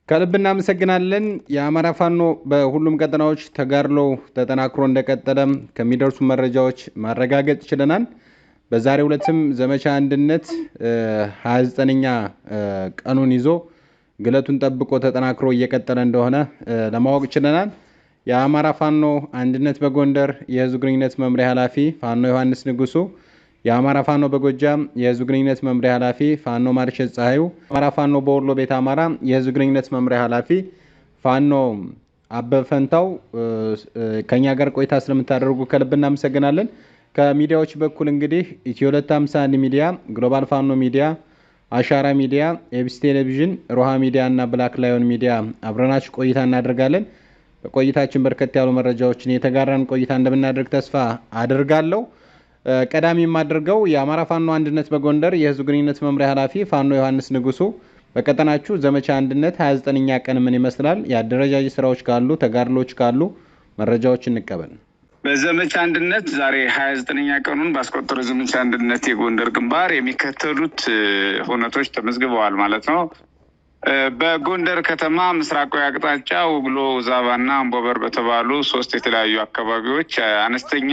ከልብና እናመሰግናለን። የአማራ ፋኖ በሁሉም ቀጠናዎች ተጋድሎ ተጠናክሮ እንደቀጠለም ከሚደርሱ መረጃዎች ማረጋገጥ ችለናል። በዛሬው ዕለትም ዘመቻ አንድነት 29ኛ ቀኑን ይዞ ግለቱን ጠብቆ ተጠናክሮ እየቀጠለ እንደሆነ ለማወቅ ችለናል። የአማራ ፋኖ አንድነት በጎንደር የህዝብ ግንኙነት መምሪያ ኃላፊ ፋኖ ዮሐንስ ንጉሱ፣ የአማራ ፋኖ በጎጃም የህዝብ ግንኙነት መምሪያ ኃላፊ ፋኖ ማርሸት ፀሐዩ፣ አማራ ፋኖ በወሎ ቤት አማራ የህዝብ ግንኙነት መምሪያ ኃላፊ ፋኖ አበፈንታው ከኛ ጋር ቆይታ ስለምታደርጉ ከልብ እናመሰግናለን። ከሚዲያዎች በኩል እንግዲህ ኢትዮ 251 ሚዲያ፣ ግሎባል ፋኖ ሚዲያ፣ አሻራ ሚዲያ፣ ኤቢሲ ቴሌቪዥን፣ ሮሃ ሚዲያ እና ብላክ ላዮን ሚዲያ አብረናችሁ ቆይታ እናደርጋለን። በቆይታችን በርከት ያሉ መረጃዎችን የተጋራን ቆይታ እንደምናደርግ ተስፋ አደርጋለሁ። ቀዳሚ የማደርገው የአማራ ፋኖ አንድነት በጎንደር የህዝብ ግንኙነት መምሪያ ኃላፊ ፋኖ ዮሐንስ ንጉሱ፣ በቀጠናችሁ ዘመቻ አንድነት 29ኛ ቀን ምን ይመስላል? የአደረጃጀት ስራዎች ካሉ ተጋድሎች ካሉ መረጃዎች እንቀበል። በዘመቻ አንድነት ዛሬ 29ኛ ቀኑን ባስቆጠረው ዘመቻ አንድነት የጎንደር ግንባር የሚከተሉት ሁነቶች ተመዝግበዋል ማለት ነው። በጎንደር ከተማ ምስራቃዊ አቅጣጫ ውግሎ፣ ዛባና አምቦበር በተባሉ 3 የተለያዩ አካባቢዎች አነስተኛ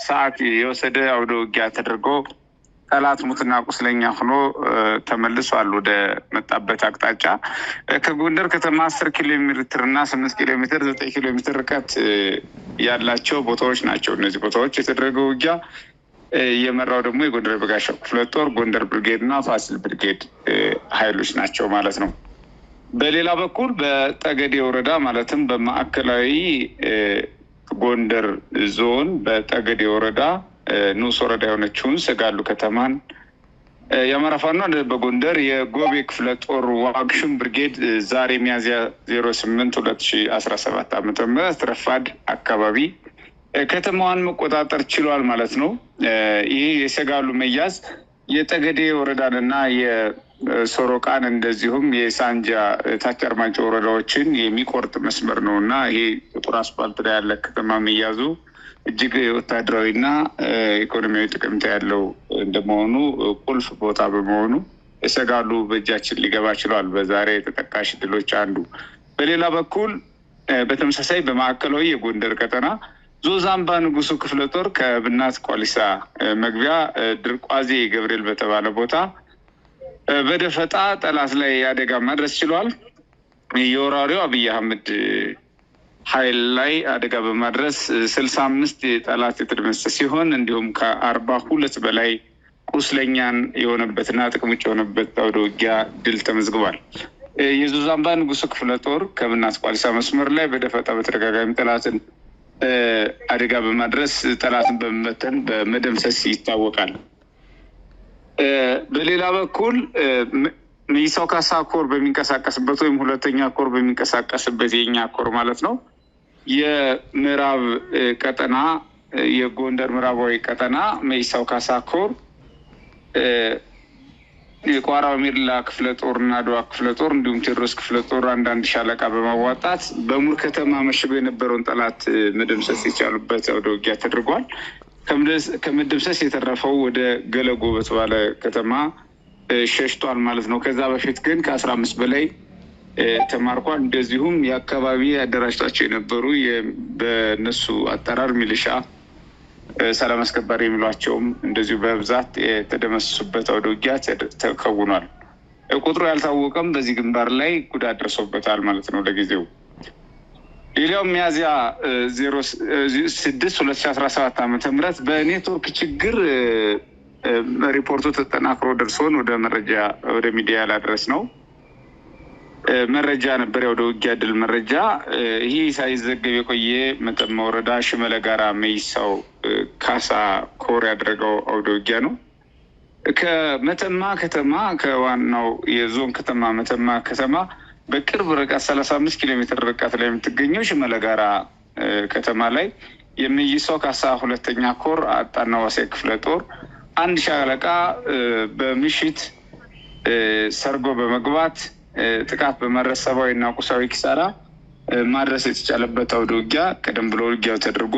ሰዓት የወሰደ አውደ ውጊያ ተደርጎ ጠላት ሙትና ቁስለኛ ሆኖ ተመልሷል ወደ መጣበት አቅጣጫ። ከጎንደር ከተማ 10 ኪሎ ሜትር እና 8 ኪሎ ሜትር 9 ኪሎ ሜትር ርቀት ያላቸው ቦታዎች ናቸው። እነዚህ ቦታዎች የተደረገው ውጊያ የመራው ደግሞ የጎንደር በጋሻው ክፍለ ጦር፣ ጎንደር ብርጌድ እና ፋሲል ብርጌድ ኃይሎች ናቸው ማለት ነው። በሌላ በኩል በጠገዴ ወረዳ ማለትም በማዕከላዊ ጎንደር ዞን በጠገዴ ወረዳ ንዑስ ወረዳ የሆነችውን ሰጋሉ ከተማን የአማራ ፋኖ በጎንደር የጎቤ ክፍለ ጦር ዋግሹም ብርጌድ ዛሬ ሚያዝያ 08 2017 ዓ.ም ረፋድ አካባቢ ከተማዋን መቆጣጠር ችሏል ማለት ነው። ይህ የሰጋሉ መያዝ የጠገዴ ወረዳንና የሶሮቃን እንደዚሁም የሳንጃ ታች አርማጮ ወረዳዎችን የሚቆርጥ መስመር ነው እና ይሄ ጥቁር አስፋልት ላይ ያለ ከተማ መያዙ እጅግ ወታደራዊና ኢኮኖሚያዊ ጥቅምታ ያለው እንደመሆኑ ቁልፍ ቦታ በመሆኑ የሰጋሉ በእጃችን ሊገባ ችሏል። በዛሬ ተጠቃሽ ድሎች አንዱ። በሌላ በኩል በተመሳሳይ በማዕከላዊ የጎንደር ቀጠና ዞዛምባ ንጉሱ ክፍለ ጦር ከብናት ቋሊሳ መግቢያ ድርቋዜ ገብርኤል በተባለ ቦታ በደፈጣ ጠላት ላይ አደጋ ማድረስ ችሏል። የወራሪው አብይ አህመድ ኃይል ላይ አደጋ በማድረስ 65 ጠላት የተደመሰሰ ሲሆን እንዲሁም ከ42 በላይ ቁስለኛን የሆነበትና ጥቅም ውጭ የሆነበት አውደ ውጊያ ድል ተመዝግቧል። የዞዛምባ ንጉሱ ክፍለ ጦር ከብናት ቋሊሳ መስመር ላይ በደፈጣ በተደጋጋሚ ጠላትን አደጋ በማድረስ ጠላትን በመመተን በመደምሰስ ይታወቃል። በሌላ በኩል ሚሳው ካሳ ኮር በሚንቀሳቀስበት ወይም ሁለተኛ ኮር በሚንቀሳቀስበት የኛ ኮር ማለት ነው የምዕራብ ቀጠና የጎንደር ምዕራባዊ ቀጠና ሚሳው ካሳ ኮር የቋራው ሚርላ ክፍለ ጦር እና አድዋ ክፍለ ጦር እንዲሁም ቴዎድሮስ ክፍለ ጦር አንዳንድ ሻለቃ በማዋጣት በሙር ከተማ መሽጎ የነበረውን ጠላት መደምሰስ የቻሉበት አውደ ውጊያ ተደርጓል። ከመደምሰስ የተረፈው ወደ ገለጎ በተባለ ከተማ ሸሽቷል ማለት ነው። ከዛ በፊት ግን ከ15 በላይ ተማርኳል። እንደዚሁም የአካባቢ አደራጅቷቸው የነበሩ በነሱ አጠራር ሚሊሻ ሰላም አስከባሪ የሚሏቸውም እንደዚሁ በብዛት የተደመሰሱበት አውደ ውጊያ ተከውኗል። ቁጥሩ ያልታወቀም በዚህ ግንባር ላይ ጉዳት ደርሶበታል ማለት ነው ለጊዜው። ሌላው ሚያዝያ 06 2017 ዓ.ም በኔትወርክ ችግር ሪፖርቱ ተጠናክሮ ደርሶን ወደ ሚዲያ ላድረስ ነው መረጃ ነበር። ወደ ውጊያ ድል መረጃ ይህ ሳይዘገብ የቆየ መተማ ወረዳ ሽመለ ጋራ መይሳው ካሳ ኮር ያደረገው አውደ ውጊያ ነው። ከመተማ ከተማ ከዋናው የዞን ከተማ መተማ ከተማ በቅርብ ርቀት 35 ኪሎ ሜትር ርቀት ላይ የምትገኘው ሽመለ ጋራ ከተማ ላይ የመይሳው ካሳ ሁለተኛ ኮር አጣና ዋሴ ክፍለ ጦር አንድ ሻለቃ በምሽት ሰርጎ በመግባት ጥቃት በመድረስ ሰብአዊና ቁሳዊ ኪሳራ ማድረስ የተቻለበት አውደ ውጊያ ቀደም ብሎ ውጊያው ተደርጎ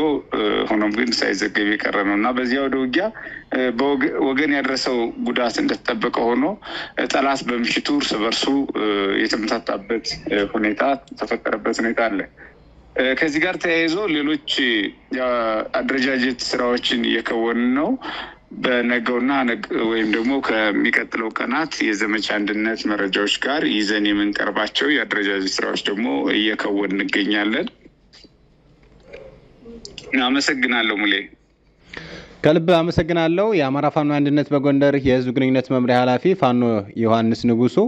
ሆኖም ግን ሳይዘገብ የቀረ ነው እና በዚህ አውደ ውጊያ ወገን ያደረሰው ጉዳት እንደተጠበቀ ሆኖ ጠላት በምሽቱ እርስ በርሱ የተመታታበት ሁኔታ ተፈጠረበት ሁኔታ አለ። ከዚህ ጋር ተያይዞ ሌሎች አደረጃጀት ስራዎችን እየከወንን ነው። በነገውና ወይም ደግሞ ከሚቀጥለው ቀናት የዘመቻ አንድነት መረጃዎች ጋር ይዘን የምንቀርባቸው የአደረጃጀት ስራዎች ደግሞ እየከወን እንገኛለን። አመሰግናለሁ ሙሌ። ከልብ አመሰግናለሁ። የአማራ ፋኖ አንድነት በጎንደር የህዝብ ግንኙነት መምሪያ ኃላፊ ፋኖ ዮሐንስ ንጉሱ፣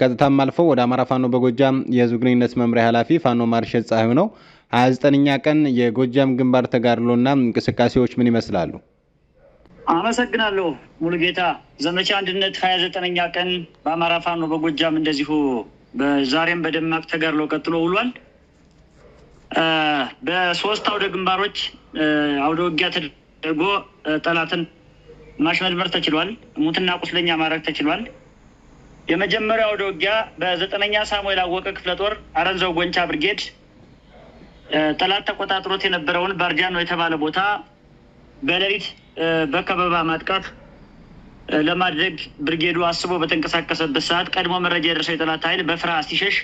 ቀጥታም አልፈው ወደ አማራ ፋኖ በጎጃም የህዝብ ግንኙነት መምሪያ ኃላፊ ፋኖ ማርሸት ፀሐዩ ነው። 29ኛ ቀን የጎጃም ግንባር ተጋድሎና እንቅስቃሴዎች ምን ይመስላሉ? አመሰግናለሁ ሙሉጌታ። ዘመቻ አንድነት 29ኛ ቀን በአማራ ፋኖ በጎጃም እንደዚሁ በዛሬም በደማቅ ተጋድሎ ቀጥሎ ውሏል። በሶስት አውደ ግንባሮች አውደ ውጊያ ተደርጎ ጠላትን ማሽመድመር ተችሏል። ሙትና ቁስለኛ ማድረግ ተችሏል። የመጀመሪያው አውደ ውጊያ በ9ኛ ሳሙኤል አወቀ ክፍለ ጦር አረንዛው ጎንቻ ብርጌድ ጠላት ተቆጣጥሮት የነበረውን ባርጃኖ የተባለ ቦታ በሌሊት በከበባ ማጥቃት ለማድረግ ብርጌዱ አስቦ በተንቀሳቀሰበት ሰዓት ቀድሞ መረጃ የደረሰው የጠላት ኃይል በፍርሃት ሲሸሽ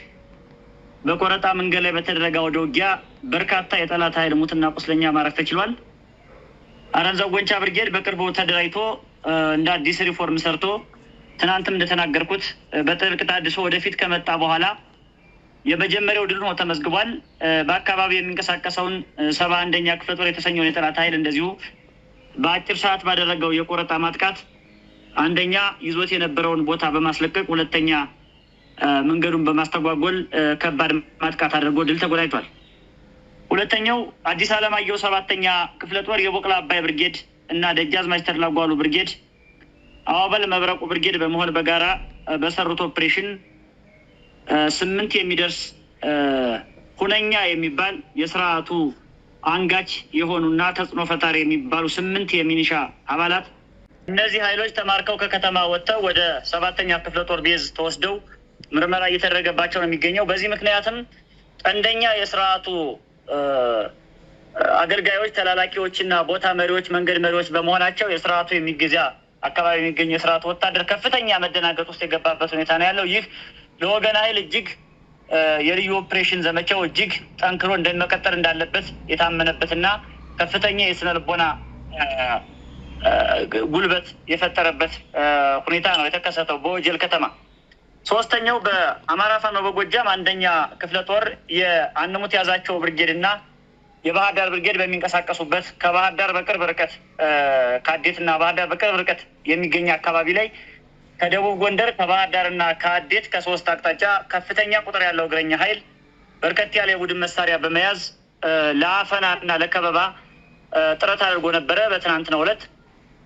በቆረጣ መንገድ ላይ በተደረገ አውደ ውጊያ በርካታ የጠላት ኃይል ሙትና ቁስለኛ ማድረግ ተችሏል። አረንዛው ጎንቻ ብርጌድ በቅርቡ ተደራጅቶ እንደ አዲስ ሪፎርም ሰርቶ ትናንትም እንደተናገርኩት በጥልቅ ታድሶ ወደፊት ከመጣ በኋላ የመጀመሪያው ድል ሆኖ ተመዝግቧል። በአካባቢ የሚንቀሳቀሰውን 71ኛ ክፍለ ጦር የተሰኘውን የጠላት ኃይል እንደዚሁ በአጭር ሰዓት ባደረገው የቆረጣ ማጥቃት አንደኛ ይዞት የነበረውን ቦታ በማስለቀቅ ሁለተኛ መንገዱን በማስተጓጎል ከባድ ማጥቃት አድርጎ ድል ተጎናይቷል። ሁለተኛው አዲስ አለማየሁ 7ኛ ክፍለ ጦር የቦቅላ አባይ ብርጌድ እና ደጃዝማች ተድላጓሉ ብርጌድ አዋበል መብረቁ ብርጌድ በመሆን በጋራ በሰሩት ኦፕሬሽን 8 የሚደርስ ሁነኛ የሚባል የስርዓቱ አንጋች የሆኑና ተጽዕኖ ፈጣሪ የሚባሉ 8 የሚኒሻ አባላት እነዚህ ኃይሎች ተማርከው ከከተማ ወጥተው ወደ 7ኛ ክፍለ ጦር ቤዝ ተወስደው ምርመራ እየተደረገባቸው ነው የሚገኘው። በዚህ ምክንያትም ቀንደኛ የስርዓቱ አገልጋዮች፣ ተላላኪዎችና ቦታ መሪዎች፣ መንገድ መሪዎች በመሆናቸው የስርዓቱ የሚገዛ አካባቢ የሚገኝ የስርዓቱ ወታደር ከፍተኛ መደናገጥ ውስጥ የገባበት ሁኔታ ነው ያለው። ይህ ለወገን ኃይል እጅግ የልዩ ኦፕሬሽን ዘመቻው እጅግ ጠንክሮ እንደመቀጠል እንዳለበት የታመነበትና ከፍተኛ የስነ ልቦና ጉልበት የፈጠረበት ሁኔታ ነው የተከሰተው በወጀል ከተማ። ሶስተኛው በአማራ ፋኖ በጎጃም 1ኛ ክፍለ ጦር የአንሙት ያዛቸው ብርጌድ እና የባህር ዳር ብርጌድ በሚንቀሳቀሱበት ከባህር ዳር በቅርብ ርቀት ከአዴትና ባህር ዳር በቅርብ ርቀት የሚገኝ አካባቢ ላይ ከደቡብ ጎንደር ከባህር ዳርና ከአዴት ከ3 አቅጣጫ ከፍተኛ ቁጥር ያለው እግረኛ ኃይል በርከት ያለ የቡድን መሳሪያ በመያዝ ለአፈናና ለከበባ ጥረት አድርጎ ነበረ በትናንትናው ዕለት።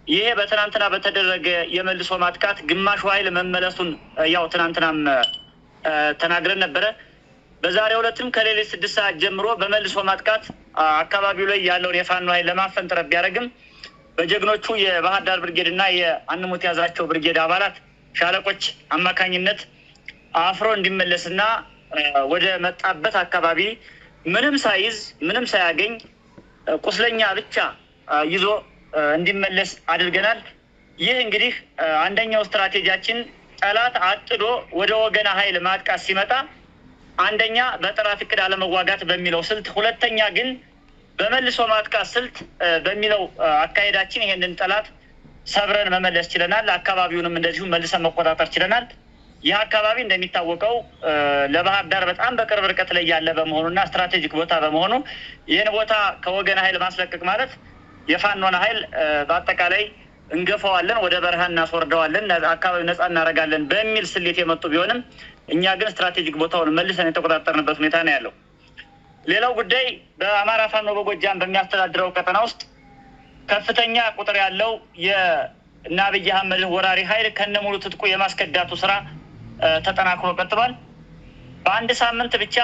ይሄ በትናንትና በተደረገ የመልሶ ማጥቃት ግማሹ ኃይል መመለሱን ያው ትናንትናም ተናግረን ነበረ። በዛሬው ዕለትም ከሌሊት 6 ሰዓት ጀምሮ በመልሶ ማጥቃት አካባቢው ላይ ያለውን የፋኖ ኃይል ለማፈን ጥረት ቢያደርግም በጀግኖቹ የባህር ዳር ብርጌድ እና የአንሙት ያዛቸው ብርጌድ አባላት ሻለቆች አማካኝነት አፍሮ እንዲመለስና ወደ መጣበት አካባቢ ምንም ሳይዝ ምንም ሳያገኝ ቁስለኛ ብቻ ይዞ እንዲመለስ አድርገናል። ይህ እንግዲህ አንደኛው ስትራቴጂያችን ጠላት አጥዶ ወደ ወገና ኃይል ማጥቃት ሲመጣ አንደኛ በጠላት እቅድ አለመዋጋት በሚለው ስልት፣ ሁለተኛ ግን በመልሶ ማጥቃት ስልት በሚለው አካሄዳችን ይሄንን ጠላት ሰብረን መመለስ ችለናል። አካባቢውንም እንደዚሁ መልሰን መቆጣጠር ችለናል። ይህ አካባቢ እንደሚታወቀው ለባህር ዳር በጣም በቅርብ ርቀት ላይ ያለ በመሆኑና ስትራቴጂክ ቦታ በመሆኑ ይህን ቦታ ከወገን ኃይል ማስለቀቅ ማለት የፋኖን ኃይል በአጠቃላይ እንገፈዋለን፣ ወደ በረሃ እናስወርደዋለን፣ አካባቢ ነፃ እናደርጋለን በሚል ስሌት የመጡ ቢሆንም እኛ ግን ስትራቴጂክ ቦታውን መልሰን የተቆጣጠርንበት ሁኔታ ነው ያለው። ሌላው ጉዳይ በአማራ ፋኖ በጎጃም በሚያስተዳድረው ቀጠና ውስጥ ከፍተኛ ቁጥር ያለው የአብይ አህመድ ወራሪ ኃይል ከነሙሉ ትጥቁ የማስከዳቱ ስራ ተጠናክሮ ቀጥሏል። በአንድ ሳምንት ብቻ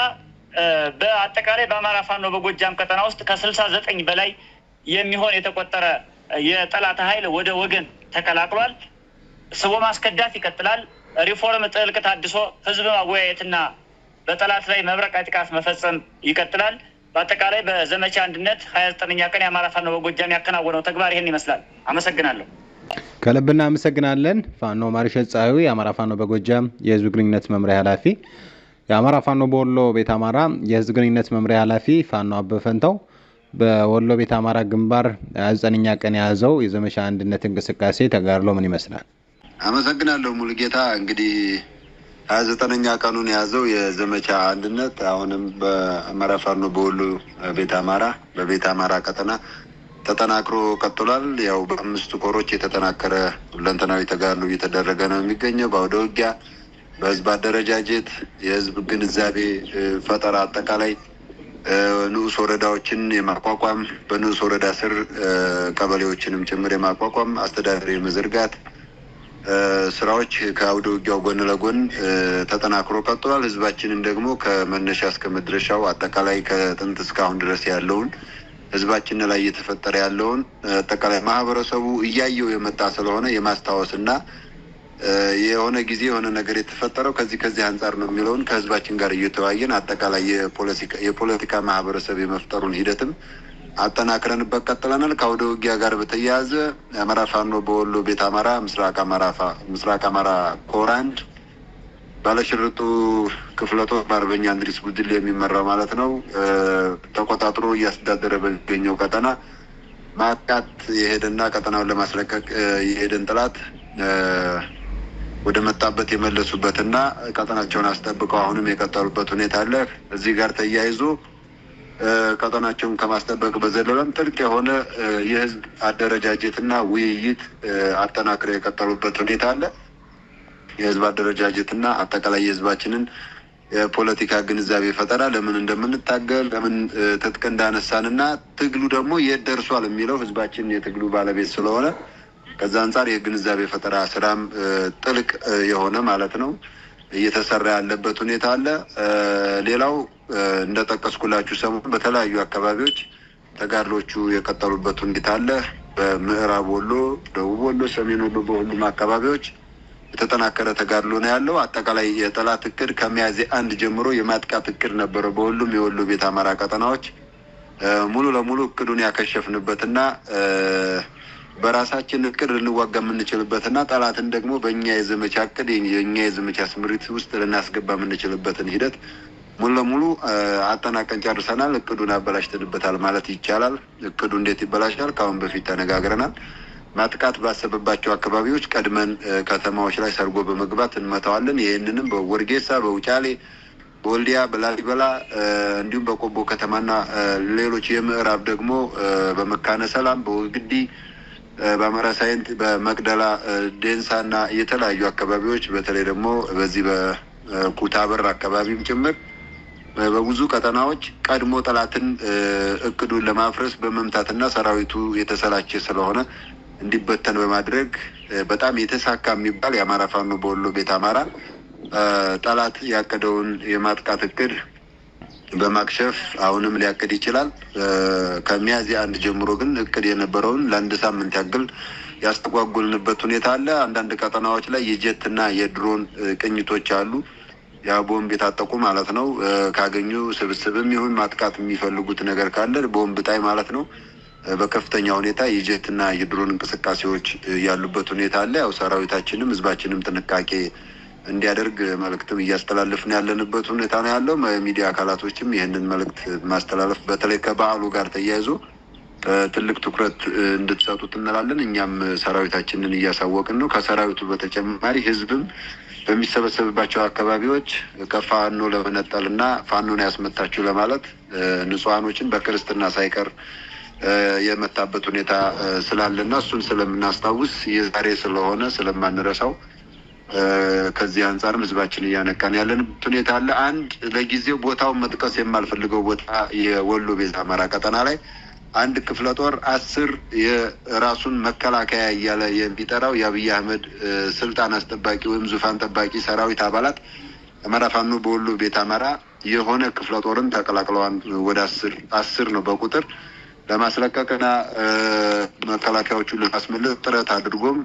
በአጠቃላይ በአማራ ፋኖ በጎጃም ቀጠና ውስጥ ከ69 በላይ የሚሆን የተቆጠረ የጠላት ኃይል ወደ ወገን ተቀላቅሏል። ስቦ ማስከዳት ይቀጥላል። ሪፎርም ጥልቅ ታድሶ ህዝብ ማወያየትና በጠላት ላይ መብረቃዊ ጥቃት መፈጸም ይቀጥላል። በአጠቃላይ በዘመቻ አንድነት 29ኛ ቀን የአማራ ፋኖ በጎጃም ያከናወነው ተግባር ይህን ይመስላል። አመሰግናለሁ። ከልብ እናመሰግናለን። ፋኖ ማርሸት ፀሐዩ የአማራ ፋኖ በጎጃም የህዝብ ግንኙነት መምሪያ ኃላፊ፣ የአማራ ፋኖ በወሎ ቤት አማራ የህዝብ ግንኙነት መምሪያ ኃላፊ ፋኖ አበፈንታው በወሎ ቤት አማራ ግንባር 29ኛ ቀን የያዘው የዘመቻ አንድነት እንቅስቃሴ ተጋድሎ ምን ይመስላል? አመሰግናለሁ ሙሉጌታ። እንግዲህ 29ኛ ቀኑን የያዘው የዘመቻ አንድነት አሁንም በአማራ ፋኖ በወሎ ቤት አማራ በቤት አማራ ቀጠና ተጠናክሮ ቀጥሏል። ያው በአምስቱ ኮሮች የተጠናከረ ሁለንተናዊ ተጋድሎ እየተደረገ ነው የሚገኘው። በአውደ ውጊያ፣ በህዝብ አደረጃጀት፣ የህዝብ ግንዛቤ ፈጠራ፣ አጠቃላይ ንዑስ ወረዳዎችን የማቋቋም በንዑስ ወረዳ ስር ቀበሌዎችንም ጭምር የማቋቋም አስተዳደር የመዘርጋት ስራዎች ከአውደ ውጊያው ጎን ለጎን ተጠናክሮ ቀጥሏል። ህዝባችንን ደግሞ ከመነሻ እስከ መድረሻው አጠቃላይ ከጥንት እስካሁን ድረስ ያለውን ህዝባችን ላይ እየተፈጠረ ያለውን አጠቃላይ ማህበረሰቡ እያየው የመጣ ስለሆነ የማስታወስና የሆነ ጊዜ የሆነ ነገር የተፈጠረው ከዚህ አንጻር ነው የሚለውን ከህዝባችን ጋር እየተወያየን አጠቃላይ የፖለቲካ ማህበረሰብ የመፍጠሩን ሂደትም አጠናክረንበት ቀጥለናል። ከአውደ ውጊያ ጋር በተያያዘ የአማራ ፋኖ በወሎ ቤት አማራ ምስራቅ አማራ ኮር 1 ባለሽርጡ ክፍለ ጦር በአርበኛ እንድሪስ ጉድል የሚመራው ማለት ነው ተቆጣጥሮ እያስተዳደረ በሚገኘው ቀጠና ማጥቃት የሄደና ቀጠናውን ለማስለቀቅ የሄደን ጥላት ወደ መጣበት የመለሱበትና ቀጠናቸውን አስጠብቀው አሁንም የቀጠሉበት ሁኔታ አለ። እዚህ ጋር ተያይዞ ቀጠናቸውን ከማስጠበቅ በዘለለም ጥልቅ የሆነ የህዝብ አደረጃጀትና ውይይት አጠናክረው የቀጠሉበት ሁኔታ አለ። የህዝብ አደረጃጀትና አጠቃላይ የህዝባችንን የፖለቲካ ግንዛቤ ፈጠራ ለምን እንደምንታገል ለምን ትጥቅ እንዳነሳንና ትግሉ ደግሞ የት ደርሷል የሚለው ህዝባችን የትግሉ ባለቤት ስለሆነ ከዛ አንጻር የግንዛቤ ፈጠራ ስራም ጥልቅ የሆነ ማለት ነው እየተሰራ ያለበት ሁኔታ አለ። ሌላው እንደጠቀስኩላችሁ ሰሞኑን በተለያዩ አካባቢዎች ተጋድሎቹ የቀጠሉበት ሁኔታ አለ። በምዕራብ ወሎ፣ ደቡብ ወሎ፣ ሰሜን ወሎ በሁሉም አካባቢዎች የተጠናከረ ተጋድሎ ነው ያለው። አጠቃላይ የጠላት እቅድ ከሚያዝያ 1 ጀምሮ የማጥቃት እቅድ ነበረ በሁሉም የወሎ ቤት አማራ ቀጠናዎች ሙሉ ለሙሉ እቅዱን ያከሸፍንበትና በራሳችን እቅድ ልንዋጋ የምንችልበትና ጠላትን ደግሞ በእኛ የዘመቻ እቅድ የእኛ የዘመቻ ስምሪት ውስጥ ልናስገባ የምንችልበትን ሂደት ሙሉ ለሙሉ አጠናቀን ጨርሰናል። እቅዱን አበላሽተንበታል ማለት ይቻላል። እቅዱ እንዴት ይበላሻል? ከአሁን በፊት ተነጋግረናል። ማጥቃት ባሰበባቸው አካባቢዎች ቀድመን ከተማዎች ላይ ሰርጎ በመግባት እንመታዋለን። ይህንንም በወርጌሳ፣ በውጫሌ፣ በወልዲያ፣ በላሊበላ እንዲሁም በቆቦ ከተማና ሌሎች የምዕራብ ደግሞ በመካነ ሰላም፣ በወግዲ፣ በአማራ ሳይንት፣ በመቅደላ፣ ዴንሳና የተለያዩ አካባቢዎች በተለይ ደግሞ በዚህ በኩታበር አካባቢም ጭምር በብዙ ቀጠናዎች ቀድሞ ጠላትን እቅዱን ለማፍረስ በመምታትና ሰራዊቱ የተሰላቸ ስለሆነ እንዲበተን በማድረግ በጣም የተሳካ የሚባል የአማራ ፋኖ በወሎ ቤት አማራ ጠላት ያቀደውን የማጥቃት እቅድ በማክሸፍ አሁንም ሊያቅድ ይችላል። ከሚያዝያ 1 ጀምሮ ግን እቅድ የነበረውን ለአንድ ሳምንት ያክል ያስተጓጎልንበት ሁኔታ አለ። አንዳንድ ቀጠናዎች ላይ የጀትና የድሮን ቅኝቶች አሉ። ያ ቦምብ የታጠቁ ማለት ነው። ካገኙ ስብስብም ይሁን ማጥቃት የሚፈልጉት ነገር ካለ ቦምብ ጣይ ማለት ነው። በከፍተኛ ሁኔታ የጀትና የድሮን እንቅስቃሴዎች ያሉበት ሁኔታ አለ። ያው ሰራዊታችንም ህዝባችንም ጥንቃቄ እንዲያደርግ መልእክትም እያስተላለፍን ያለንበት ሁኔታ ነው ያለው። ሚዲያ አካላቶችም ይህንን መልእክት ማስተላለፍ በተለይ ከበዓሉ ጋር ተያይዞ ትልቅ ትኩረት እንድትሰጡት እንላለን። እኛም ሰራዊታችንን እያሳወቅን ነው። ከሰራዊቱ በተጨማሪ ህዝብም በሚሰበሰብባቸው አካባቢዎች ከፋኖ ለመነጠልና ፋኖን ያስመታችሁ ለማለት ንጹሃኖችን በክርስትና ሳይቀር የመታበት ሁኔታ ስላለና እሱን ስለምናስታውስ የዛሬ ስለሆነ ስለማንረሳው ከዚህ አንጻርም ህዝባችን እያነቃን ያለንበት ሁኔታ አለ። አንድ ለጊዜው ቦታውን መጥቀስ የማልፈልገው ቦታ የወሎ ቤት አማራ ቀጠና ላይ አንድ ክፍለ ጦር 10 የራሱን መከላከያ እያለ የሚጠራው የአብይ አህመድ ስልጣን አስጠባቂ ወይም ዙፋን ጠባቂ ሰራዊት አባላት አማራ ፋኖ በወሎ ቤት አማራ የሆነ ክፍለ ጦርን ተቀላቅለዋል። ወደ 10 ነው በቁጥር ለማስለቀቅና መከላከያዎቹን ለማስመለስ ጥረት አድርጎም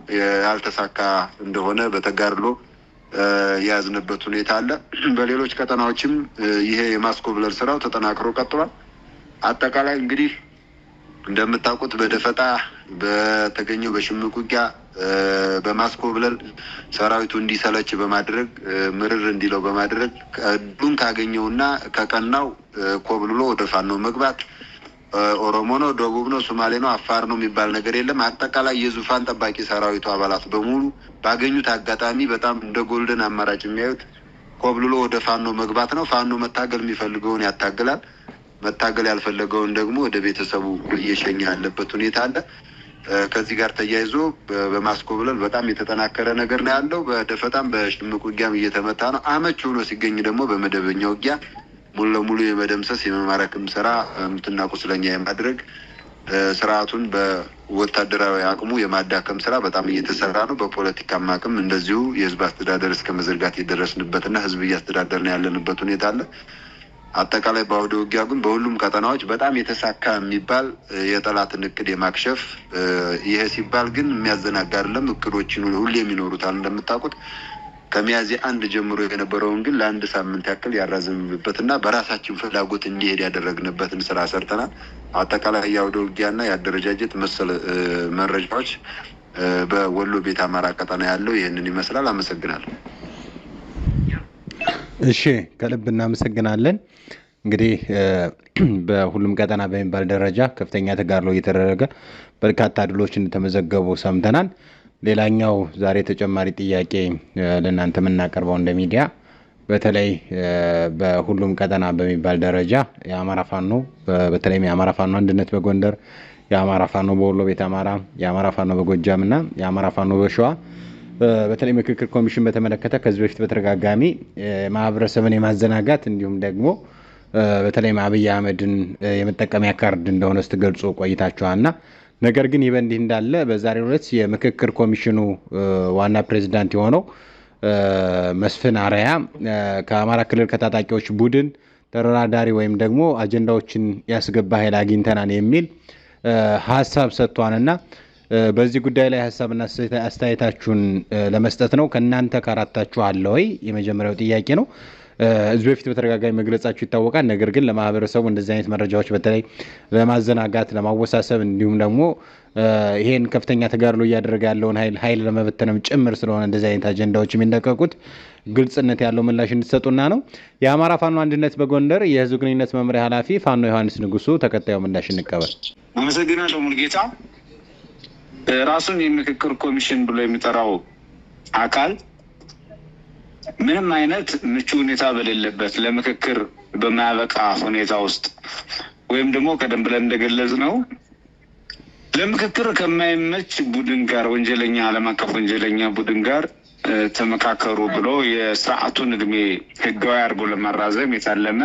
ያልተሳካ እንደሆነ በተጋድሎ ያዝንበት ሁኔታ አለ። በሌሎች ቀጠናዎችም ይሄ የማስኮብለል ስራው ተጠናክሮ ቀጥሏል። አጠቃላይ እንግዲህ እንደምታውቁት በደፈጣ በተገኘው በሽምቅ ውጊያ በማስኮብለል ሰራዊቱ እንዲሰለች በማድረግ ምርር እንዲለው በማድረግ ዱን ካገኘውና ከቀናው ኮብልሎ ወደ ፋኖ መግባት ኦሮሞ ነው፣ ደቡብ ነው፣ ሶማሌ ነው፣ አፋር ነው የሚባል ነገር የለም። አጠቃላይ የዙፋን ጠባቂ ሰራዊቱ አባላት በሙሉ ባገኙት አጋጣሚ በጣም እንደ ጎልደን አማራጭ የሚያዩት ኮብልሎ ወደ ፋኖ መግባት ነው። ፋኖ መታገል የሚፈልገውን ያታግላል፣ መታገል ያልፈለገውን ደግሞ ወደ ቤተሰቡ እየሸኘ ያለበት ሁኔታ አለ። ከዚህ ጋር ተያይዞ በማስኮብለል በጣም የተጠናከረ ነገር ነው ያለው። በደፈጣም በሽምቅ ውጊያም እየተመታ ነው። አመች ሆኖ ሲገኝ ደግሞ በመደበኛ ውጊያ ሙሉ ለሙሉ የመደምሰስ የመማረክም ስራ ሙትና ቁስለኛ የማድረግ ስርዓቱን በወታደራዊ አቅሙ የማዳከም ስራ በጣም እየተሰራ ነው። በፖለቲካም አቅም እንደዚሁ የህዝብ አስተዳደር እስከ መዘርጋት የደረስንበትና ህዝብ እያስተዳደርን ያለንበት ሁኔታ አለ። አጠቃላይ በአውደ ውጊያ ግን በሁሉም ቀጠናዎች በጣም የተሳካ የሚባል የጠላትን እቅድ የማክሸፍ ይሄ ሲባል ግን የሚያዘናጋ አይደለም። እቅዶችን ሁሌም ይኖሩታል። እንደምታውቁት ከሚያዝያ 1 ጀምሮ የነበረውን ግን ለአንድ ሳምንት ያክል ያራዘምንበትና በራሳችን ፍላጎት እንዲሄድ ያደረግንበትን ስራ ሰርተናል። አጠቃላይ የአውደ ውጊያና የአደረጃጀት መሰል መረጃዎች በወሎ ቤት አማራ ቀጠና ያለው ይህንን ይመስላል። አመሰግናለሁ። እሺ፣ ከልብ እናመሰግናለን። እንግዲህ በሁሉም ቀጠና በሚባል ደረጃ ከፍተኛ ተጋድሎ እየተደረገ በርካታ ድሎች እንደተመዘገቡ ሰምተናል። ሌላኛው ዛሬ ተጨማሪ ጥያቄ ለእናንተ የምናቀርበው እንደ ሚዲያ በተለይ በሁሉም ቀጠና በሚባል ደረጃ የአማራ ፋኖ በተለይም የአማራ ፋኖ አንድነት በጎንደር፣ የአማራ ፋኖ በወሎ ቤት አማራ፣ የአማራ ፋኖ በጎጃም እና የአማራ ፋኖ በሸዋ በተለይ ምክክር ኮሚሽን በተመለከተ ከዚህ በፊት በተደጋጋሚ ማህበረሰብን የማዘናጋት እንዲሁም ደግሞ በተለይ አብይ አህመድን የመጠቀሚያ ካርድ እንደሆነ ስትገልጹ ቆይታችኋልና ነገር ግን ይህ በእንዲህ እንዳለ በዛሬው ዕለት የምክክር ኮሚሽኑ ዋና ፕሬዝዳንት የሆነው መስፍን አርአያ ከአማራ ክልል ከታጣቂዎች ቡድን ተደራዳሪ ወይም ደግሞ አጀንዳዎችን ያስገባ ኃይል አግኝተናል የሚል ሀሳብ ሰጥቷልና በዚህ ጉዳይ ላይ ሀሳብና አስተያየታችሁን ለመስጠት ነው። ከእናንተ ካራታችሁ አለ ወይ? የመጀመሪያው ጥያቄ ነው። እዚህ በፊት በተደጋጋሚ መግለጻችሁ ይታወቃል። ነገር ግን ለማህበረሰቡ እንደዚህ አይነት መረጃዎች በተለይ ለማዘናጋት፣ ለማወሳሰብ እንዲሁም ደግሞ ይሄን ከፍተኛ ተጋድሎ እያደረገ ያለውን ኃይል ለመበተንም ጭምር ስለሆነ እንደዚህ አይነት አጀንዳዎች የሚለቀቁት ግልጽነት ያለው ምላሽ እንድትሰጡና ነው። የአማራ ፋኖ አንድነት በጎንደር የህዝብ ግንኙነት መምሪያ ኃላፊ ፋኖ ዮሐንስ ንጉሱ ተከታዩ ምላሽ እንቀበል። አመሰግናለሁ ሙሉጌታ። ራሱን የምክክር ኮሚሽን ብሎ የሚጠራው አካል ምንም አይነት ምቹ ሁኔታ በሌለበት ለምክክር በማያበቃ ሁኔታ ውስጥ ወይም ደግሞ ቀደም ብለን እንደገለጽ ነው ለምክክር ከማይመች ቡድን ጋር ወንጀለኛ ዓለም አቀፍ ወንጀለኛ ቡድን ጋር ተመካከሩ ብሎ የስርዓቱን እድሜ ህጋዊ አድርጎ ለማራዘም የታለመ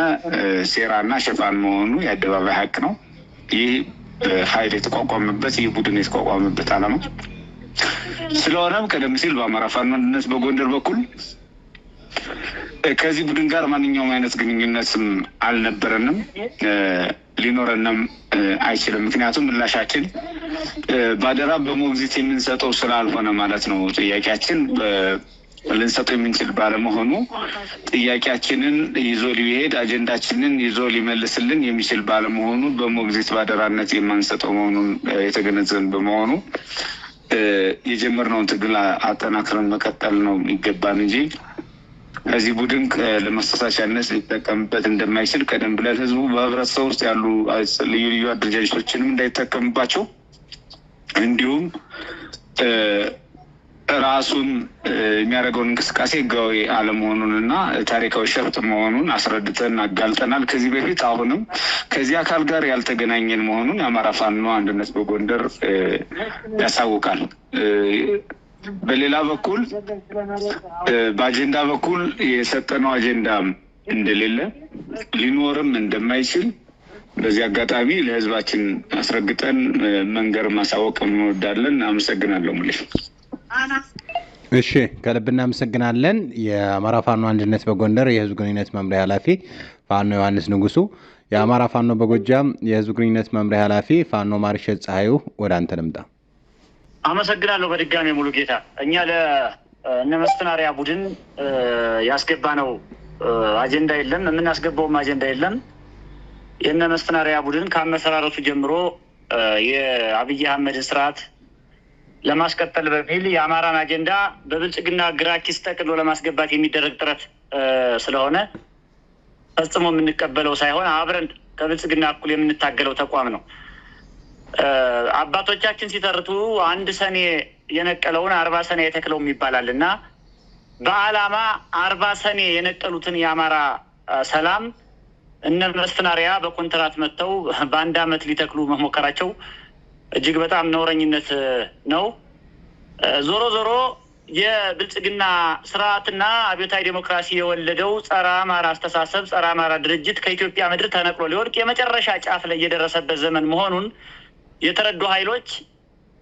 ሴራና ሽፋን መሆኑ የአደባባይ ሀቅ ነው። ይህ ኃይል የተቋቋመበት ይህ ቡድን የተቋቋመበት ዓላማ ስለሆነም ቀደም ሲል በአማራ ፋኖ አንድነት በጎንደር በኩል ከዚህ ቡድን ጋር ማንኛውም አይነት ግንኙነትም አልነበረንም፣ ሊኖረንም አይችልም። ምክንያቱም ምላሻችን ባደራ በሞግዚት የምንሰጠው ስላልሆነ ማለት ነው። ጥያቄያችን ልንሰጠው የምንችል ባለመሆኑ ጥያቄያችንን ይዞ ሊሄድ አጀንዳችንን ይዞ ሊመልስልን የሚችል ባለመሆኑ በሞግዚት ባደራነት የማንሰጠው መሆኑን የተገነዘብን በመሆኑ የጀመርነውን ትግል አጠናክረን መቀጠል ነው የሚገባን እንጂ ከዚህ ቡድን ለመሳሳቻነት ሊጠቀምበት እንደማይችል ቀደም ብለን ህዝቡ በህብረተሰብ ውስጥ ያሉ ልዩ ልዩ አደረጃጀቶችንም እንዳይጠቀምባቸው እንዲሁም ራሱን የሚያደርገውን እንቅስቃሴ ህጋዊ አለመሆኑንና ታሪካዊ ሸፍጥ መሆኑን አስረድተን አጋልጠናል። ከዚህ በፊት አሁንም ከዚህ አካል ጋር ያልተገናኘን መሆኑን የአማራ ፋኖ አንድነት በጎንደር ያሳውቃል። በሌላ በኩል በአጀንዳ በኩል የሰጠነው አጀንዳ እንደሌለ ሊኖርም እንደማይችል በዚህ አጋጣሚ ለህዝባችን አስረግጠን መንገር ማሳወቅ እንወዳለን። አመሰግናለሁ። ሙሌ እሺ፣ ከልብ እናመሰግናለን። የአማራ ፋኖ አንድነት በጎንደር የህዝብ ግንኙነት መምሪያ ኃላፊ ፋኖ ዮሐንስ ንጉሱ፣ የአማራ ፋኖ በጎጃም የህዝብ ግንኙነት መምሪያ ኃላፊ ፋኖ ማርሸት ፀሐዩ፣ ወደ አንተ ልምጣ። አመሰግናለሁ በድጋሚ ሙሉ ጌታ። እኛ እነ መስፍናሪያ ቡድን ያስገባነው አጀንዳ የለም፣ የምናስገባውም አጀንዳ የለም። የእነ መስፍናሪያ ቡድን ከአመሰራረቱ ጀምሮ የአብይ አህመድን ስርዓት ለማስቀጠል በሚል የአማራን አጀንዳ በብልጽግና ግራ ኪስ ጠቅልሎ ለማስገባት የሚደረግ ጥረት ስለሆነ ፈጽሞ የምንቀበለው ሳይሆን አብረን ከብልጽግና እኩል የምንታገለው ተቋም ነው። አባቶቻችን ሲተርቱ 1 ሰኔ የነቀለውን 40 ሰኔ የተክለው ይባላል እና በዓላማ 40 ሰኔ የነቀሉትን የአማራ ሰላም እነ መስፍናሪያ በኮንትራት መጥተው በ1 ዓመት ሊተክሉ መሞከራቸው እጅግ በጣም ነውረኝነት ነው። ዞሮ ዞሮ የብልጽግና ስርዓትና አብዮታዊ ዴሞክራሲ የወለደው ጸረ አማራ አስተሳሰብ፣ ጸረ አማራ ድርጅት ከኢትዮጵያ ምድር ተነቅሎ ሊወድቅ የመጨረሻ ጫፍ ላይ የደረሰበት ዘመን መሆኑን የተረዱ ኃይሎች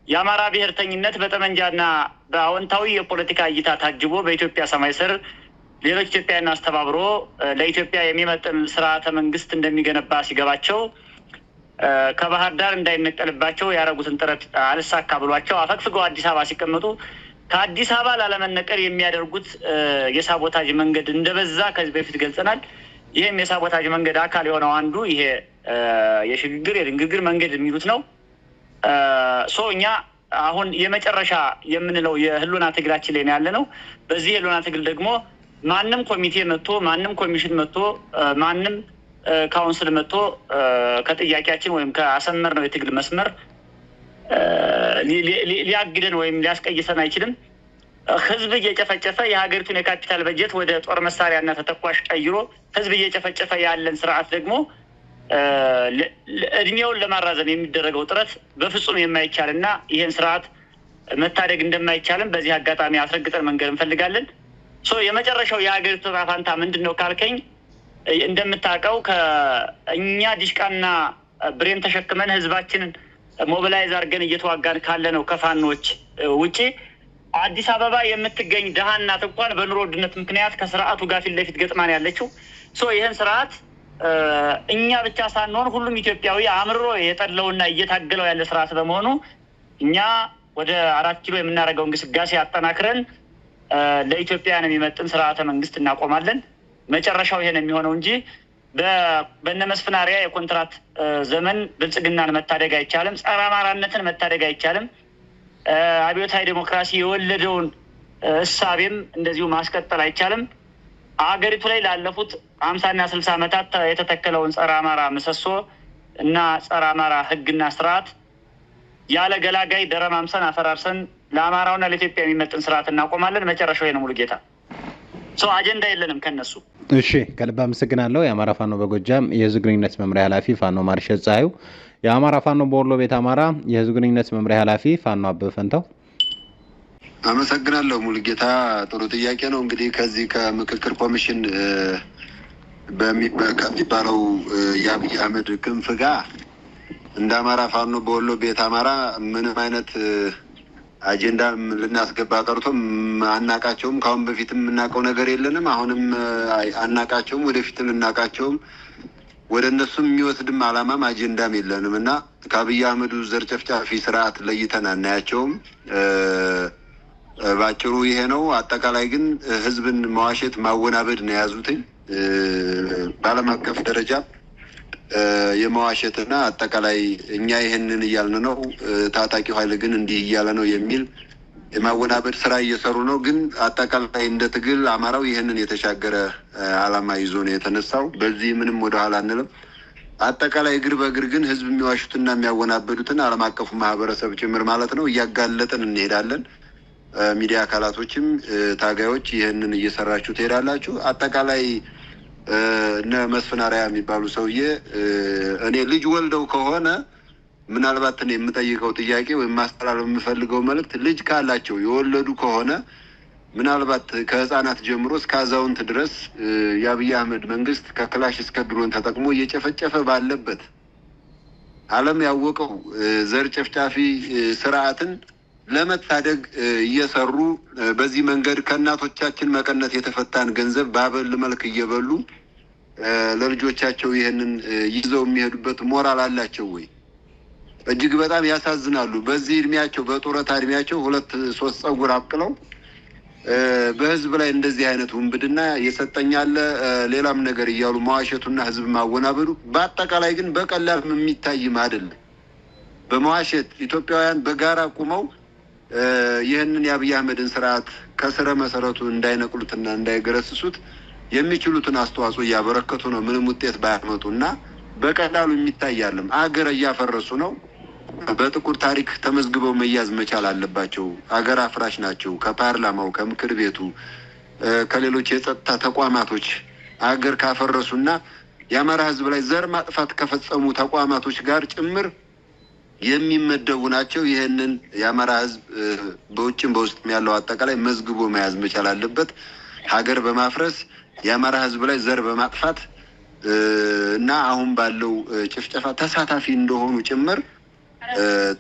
የአማራ ብሔርተኝነት በጠመንጃና በአዎንታዊ የፖለቲካ እይታ ታጅቦ በኢትዮጵያ ሰማይ ስር ሌሎች ኢትዮጵያን አስተባብሮ ለኢትዮጵያ የሚመጥን ስርዓተ መንግስት እንደሚገነባ ሲገባቸው ከባህር ዳር እንዳይነቀልባቸው ያደረጉትን ጥረት አልሳካ ብሏቸው አፈግፍገው አዲስ አበባ ሲቀመጡ ከአዲስ አበባ ላለመነቀል የሚያደርጉት የሳቦታጅ መንገድ እንደበዛ ከዚህ በፊት ገልጸናል። ይህም የሳቦታጅ መንገድ አካል የሆነው አንዱ ይሄ የሽግግር የድንግግር መንገድ የሚሉት ነው። እኛ አሁን የመጨረሻ የምንለው የህልውና ትግላችን ላይ ያለ ነው። በዚህ የህልውና ትግል ደግሞ ማንም ኮሚቴ መጥቶ ማንም ኮሚሽን መጥቶ ማንም ካውንስል መጥቶ ከጥያቄያችን ወይም ከአሰመር ነው የትግል መስመር ሊያግደን ወይም ሊያስቀይሰን አይችልም። ህዝብ እየጨፈጨፈ የሀገሪቱን የካፒታል በጀት ወደ ጦር መሳሪያና ተተኳሽ ቀይሮ ህዝብ እየጨፈጨፈ ያለን ስርዓት ደግሞ እድሜውን ለማራዘም የሚደረገው ጥረት በፍጹም የማይቻልና ይህን ስርዓት መታደግ እንደማይቻልም በዚህ አጋጣሚ አስረግጠን መንገር እንፈልጋለን። የመጨረሻው የሀገሪቱ ዕጣ ፈንታ ምንድን ነው ካልከኝ እንደምታውቀው ከእኛ ዲሽቃና ብሬን ተሸክመን ህዝባችንን ሞቢላይዝ አድርገን እየተዋጋን ካለ ነው ከፋኖች ውጪ አዲስ አበባ የምትገኝ ደሃ እናት እንኳን በኑሮ ውድነት ምክንያት ከስርዓቱ ጋር ፊት ለፊት ገጥማን ያለችው። ይህን ስርዓት እኛ ብቻ ሳንሆን ሁሉም ኢትዮጵያዊ አምርሮ የጠለውና እየታገለው ያለ ስርዓት በመሆኑ እኛ ወደ 4 ኪሎ የምናደርገው እንቅስቃሴ አጠናክረን ለኢትዮጵያውያን የሚመጥን ስርዓተ መንግስት እናቆማለን። መጨረሻው ይሄን የሚሆነው እንጂ በእነ መስፍናሪያ የኮንትራት ዘመን ብልጽግናን መታደግ አይቻልም። ጸረ አማራነትን መታደግ አይቻልም። አብዮታዊ ዴሞክራሲ የወለደውን እሳቤም እንደዚሁ ማስቀጠል አይቻልም። አገሪቱ ላይ ላለፉት 50 እና 60 ዓመታት የተተከለውን ጸረ አማራ ምሰሶ እና ጸረ አማራ ህግና ስርዓት ያለ ገላጋይ ደረማምሰን አፈራርሰን ለአማራውና ለኢትዮጵያ የሚመጥን ስርዓት እናቆማለን። መጨረሻው የነ ሙሉ ጌታ አጀንዳ የለንም ከነሱ። እሺ፣ ከልብ አመሰግናለሁ። የአማራ ፋኖ በጎጃም የህዝብ ግንኙነት መምሪያ ኃላፊ ፋኖ ማርሸት ፀሐዩ፣ የአማራ ፋኖ በወሎ ቤት አማራ የህዝብ ግንኙነት መምሪያ ኃላፊ ፋኖ አበበ ፈንታው። አመሰግናለሁ ሙሉጌታ። ጥሩ ጥያቄ ነው። እንግዲህ ከዚህ ከምክክር ኮሚሽን ከሚባለው የአብይ አህመድ ክንፍ ጋር እንደ አማራ ፋኖ በወሎ ቤት አማራ ምንም አይነት አጀንዳ ልናስገባ ቀርቶ አናቃቸውም። ካሁን በፊትም የምናውቀው ነገር የለንም። አሁንም አናቃቸውም። ወደፊትም ልናቃቸውም ወደ እነሱም የሚወስድም አላማም አጀንዳም የለንም እና ከአብይ አህመዱ ዘር ጨፍጫፊ ስርዓት ለይተን አናያቸውም። ባጭሩ ይሄ ነው። አጠቃላይ ግን ህዝብን መዋሸት ማወናበድ ነው የያዙትኝ። በዓለም አቀፍ ደረጃ የመዋሸትና አጠቃላይ እኛ ይህንን እያልን ነው፣ ታጣቂው ኃይል ግን እንዲህ እያለ ነው የሚል የማወናበድ ስራ እየሰሩ ነው። ግን አጠቃላይ እንደ ትግል አማራው ይህንን የተሻገረ አላማ ይዞ ነው የተነሳው። በዚህ ምንም ወደኋላ አንልም። አጠቃላይ እግር በእግር ግን ህዝብ የሚዋሹትና የሚያወናበዱትን ዓለም አቀፉ ማህበረሰብ ጭምር ማለት ነው እያጋለጥን እንሄዳለን። ሚዲያ አካላቶችም ታጋዮች ይህንን እየሰራችሁ ትሄዳላችሁ። አጠቃላይ እነ መስፍናሪያ የሚባሉ ሰውዬ እኔ ልጅ ወልደው ከሆነ ምናልባት እኔ የምጠይቀው ጥያቄ ወይም ማስተላለፍ የምፈልገው መልእክት ልጅ ካላቸው የወለዱ ከሆነ ምናልባት ከህፃናት ጀምሮ እስከ አዛውንት ድረስ የአብይ አህመድ መንግስት ከክላሽ እስከ ድሮን ተጠቅሞ እየጨፈጨፈ ባለበት ዓለም ያወቀው ዘር ጨፍጫፊ ስርዓትን ለመታደግ እየሰሩ በዚህ መንገድ ከእናቶቻችን መቀነት የተፈታን ገንዘብ በአበል መልክ እየበሉ ለልጆቻቸው ይህንን ይዘው የሚሄዱበት ሞራል አላቸው ወይ? እጅግ በጣም ያሳዝናሉ። በዚህ እድሜያቸው በጡረታ እድሜያቸው 2-3 ጸጉር አብቅለው በህዝብ ላይ እንደዚህ አይነት ውንብድና የሰጠኛለ ሌላም ነገር እያሉ መዋሸቱና ህዝብ ማወናበዱ በአጠቃላይ ግን በቀላል የሚታይም አይደለም። በመዋሸት ኢትዮጵያውያን በጋራ ቆመው ይህንን የአብይ አህመድን ስርዓት ከስረ መሰረቱ እንዳይነቅሉትና እንዳይገረስሱት የሚችሉትን አስተዋጽኦ እያበረከቱ ነው። ምንም ውጤት ባያመጡና በቀላሉ የሚታያለም አገር እያፈረሱ ነው። በጥቁር ታሪክ ተመዝግበው መያዝ መቻል አለባቸው። አገር አፍራሽ ናቸው። ከፓርላማው፣ ከምክር ቤቱ፣ ከሌሎች የጸጥታ ተቋማቶች አገር ካፈረሱና የአማራ ህዝብ ላይ ዘር ማጥፋት ከፈጸሙ ተቋማቶች ጋር ጭምር የሚመደቡ ናቸው። ይህንን የአማራ ህዝብ በውጭም በውስጥም ያለው አጠቃላይ መዝግቦ መያዝ መቻል አለበት። ሀገር በማፍረስ የአማራ ህዝብ ላይ ዘር በማጥፋት እና አሁን ባለው ጭፍጨፋ ተሳታፊ እንደሆኑ ጭምር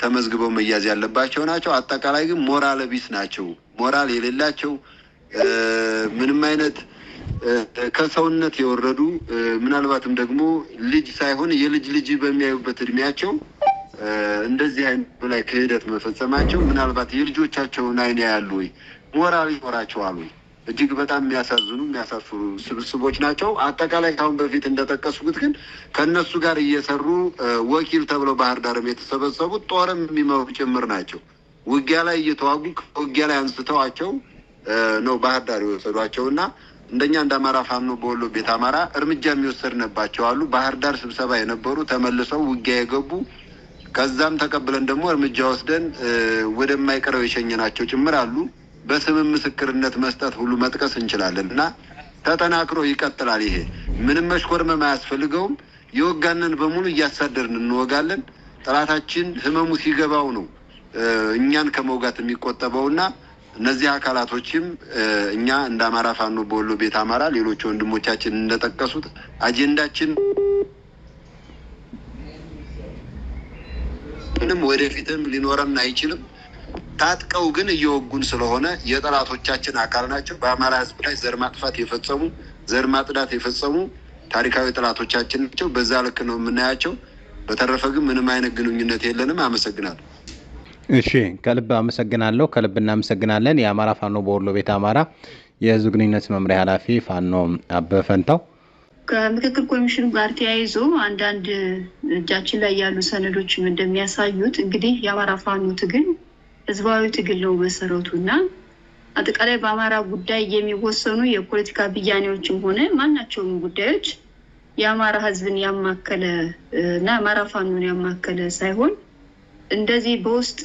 ተመዝግበው መያዝ ያለባቸው ናቸው። አጠቃላይ ግን ሞራል ቢስ ናቸው። ሞራል የሌላቸው ምንም አይነት ከሰውነት የወረዱ ምናልባትም ደግሞ ልጅ ሳይሆን የልጅ ልጅ በሚያዩበት እድሜያቸው እንደዚህ አይነት ላይ ክህደት መፈጸማቸው ምናልባት የልጆቻቸውን አይን ያያሉ ወይ? ሞራል ይኖራቸዋል ወይ? እጅግ በጣም የሚያሳዝኑ የሚያሳፍሩ ስብስቦች ናቸው። አጠቃላይ ካሁን በፊት እንደጠቀስኩት ግን ከነሱ ጋር እየሰሩ ወኪል ተብለው ባህር ዳርም የተሰበሰቡት ጦርም የሚመሩ ጭምር ናቸው። ውጊያ ላይ እየተዋጉ ውጊያ ላይ አንስተዋቸው ነው ባህር ዳር የወሰዷቸው እና እንደኛ እንደ አማራ ፋኖ በወሎ ቤት አማራ እርምጃ የሚወሰድነባቸው አሉ። ባህር ዳር ስብሰባ የነበሩ ተመልሰው ውጊያ የገቡ ከዛም ተቀብለን ደግሞ እርምጃ ወስደን ወደማይቀረው የሸኘናቸው ጭምር አሉ። በስምም ምስክርነት መስጠት ሁሉ መጥቀስ እንችላለን እና ተጠናክሮ ይቀጥላል። ይሄ ምንም መሽኮርመም አያስፈልገውም። የወጋንን በሙሉ እያሳደርን እንወጋለን። ጠላታችን ህመሙ ሲገባው ነው እኛን ከመውጋት የሚቆጠበውና እነዚህ አካላቶችም እኛ እንደ አማራ ፋኖ በወሎ ቤት አማራ ሌሎች ወንድሞቻችን እንደጠቀሱት አጀንዳችን ምንም ወደፊትም ሊኖረን አይችልም። ታጥቀው ግን እየወጉን ስለሆነ የጠላቶቻችን አካል ናቸው። በአማራ ህዝብ ላይ ዘር ማጥፋት የፈጸሙ ዘር ማጥዳት የፈጸሙ ታሪካዊ ጠላቶቻችን ናቸው። በዛ ልክ ነው የምናያቸው። በተረፈ ግን ምንም አይነት ግንኙነት የለንም። አመሰግናለሁ። እሺ፣ ከልብ አመሰግናለሁ። ከልብ እናመሰግናለን። የአማራ ፋኖ በወሎ ቤት አማራ የህዝብ ግንኙነት መምሪያ ኃላፊ ፋኖ አበበ ፈንታው ከምክክር ኮሚሽኑ ጋር ተያይዞ አንዳንድ እጃችን ላይ ያሉ ሰነዶች እንደሚያሳዩት እንግዲህ የአማራ ፋኖ ትግል ህዝባዊ ትግል ነው መሰረቱ እና አጠቃላይ በአማራ ጉዳይ የሚወሰኑ የፖለቲካ ብያኔዎችም ሆነ ማናቸውም ጉዳዮች የአማራ ህዝብን ያማከለ እና አማራ ፋኖን ያማከለ ሳይሆን እንደዚህ በውስጥ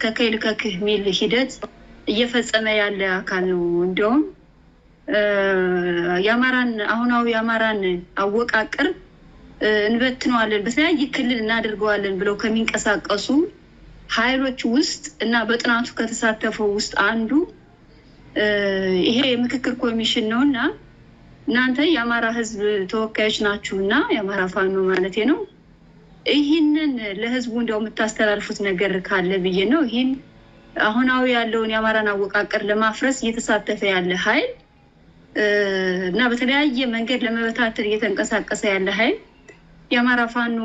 ከከይል ከክህ ሚል ሂደት እየፈጸመ ያለ አካል ነው። እንዲያውም የአማራን አሁናዊ የአማራን አወቃቀር እንበትነዋለን በተለያየ ክልል እናደርገዋለን ብለው ከሚንቀሳቀሱ ኃይሎች ውስጥ እና በጥናቱ ከተሳተፈው ውስጥ አንዱ ይሄ የምክክር ኮሚሽን ነውና እናንተ የአማራ ህዝብ ተወካዮች ናችሁና የአማራ ፋኖ ማለት ነው። ይህንን ለህዝቡ እንደው የምታስተላልፉት ነገር ካለ ብዬ ነው። ይህን አሁናዊ ያለውን የአማራን አወቃቀር ለማፍረስ እየተሳተፈ ያለ ኃይል እና በተለያየ መንገድ ለመበታተን እየተንቀሳቀሰ ያለ ኃይል የአማራ ፋኖ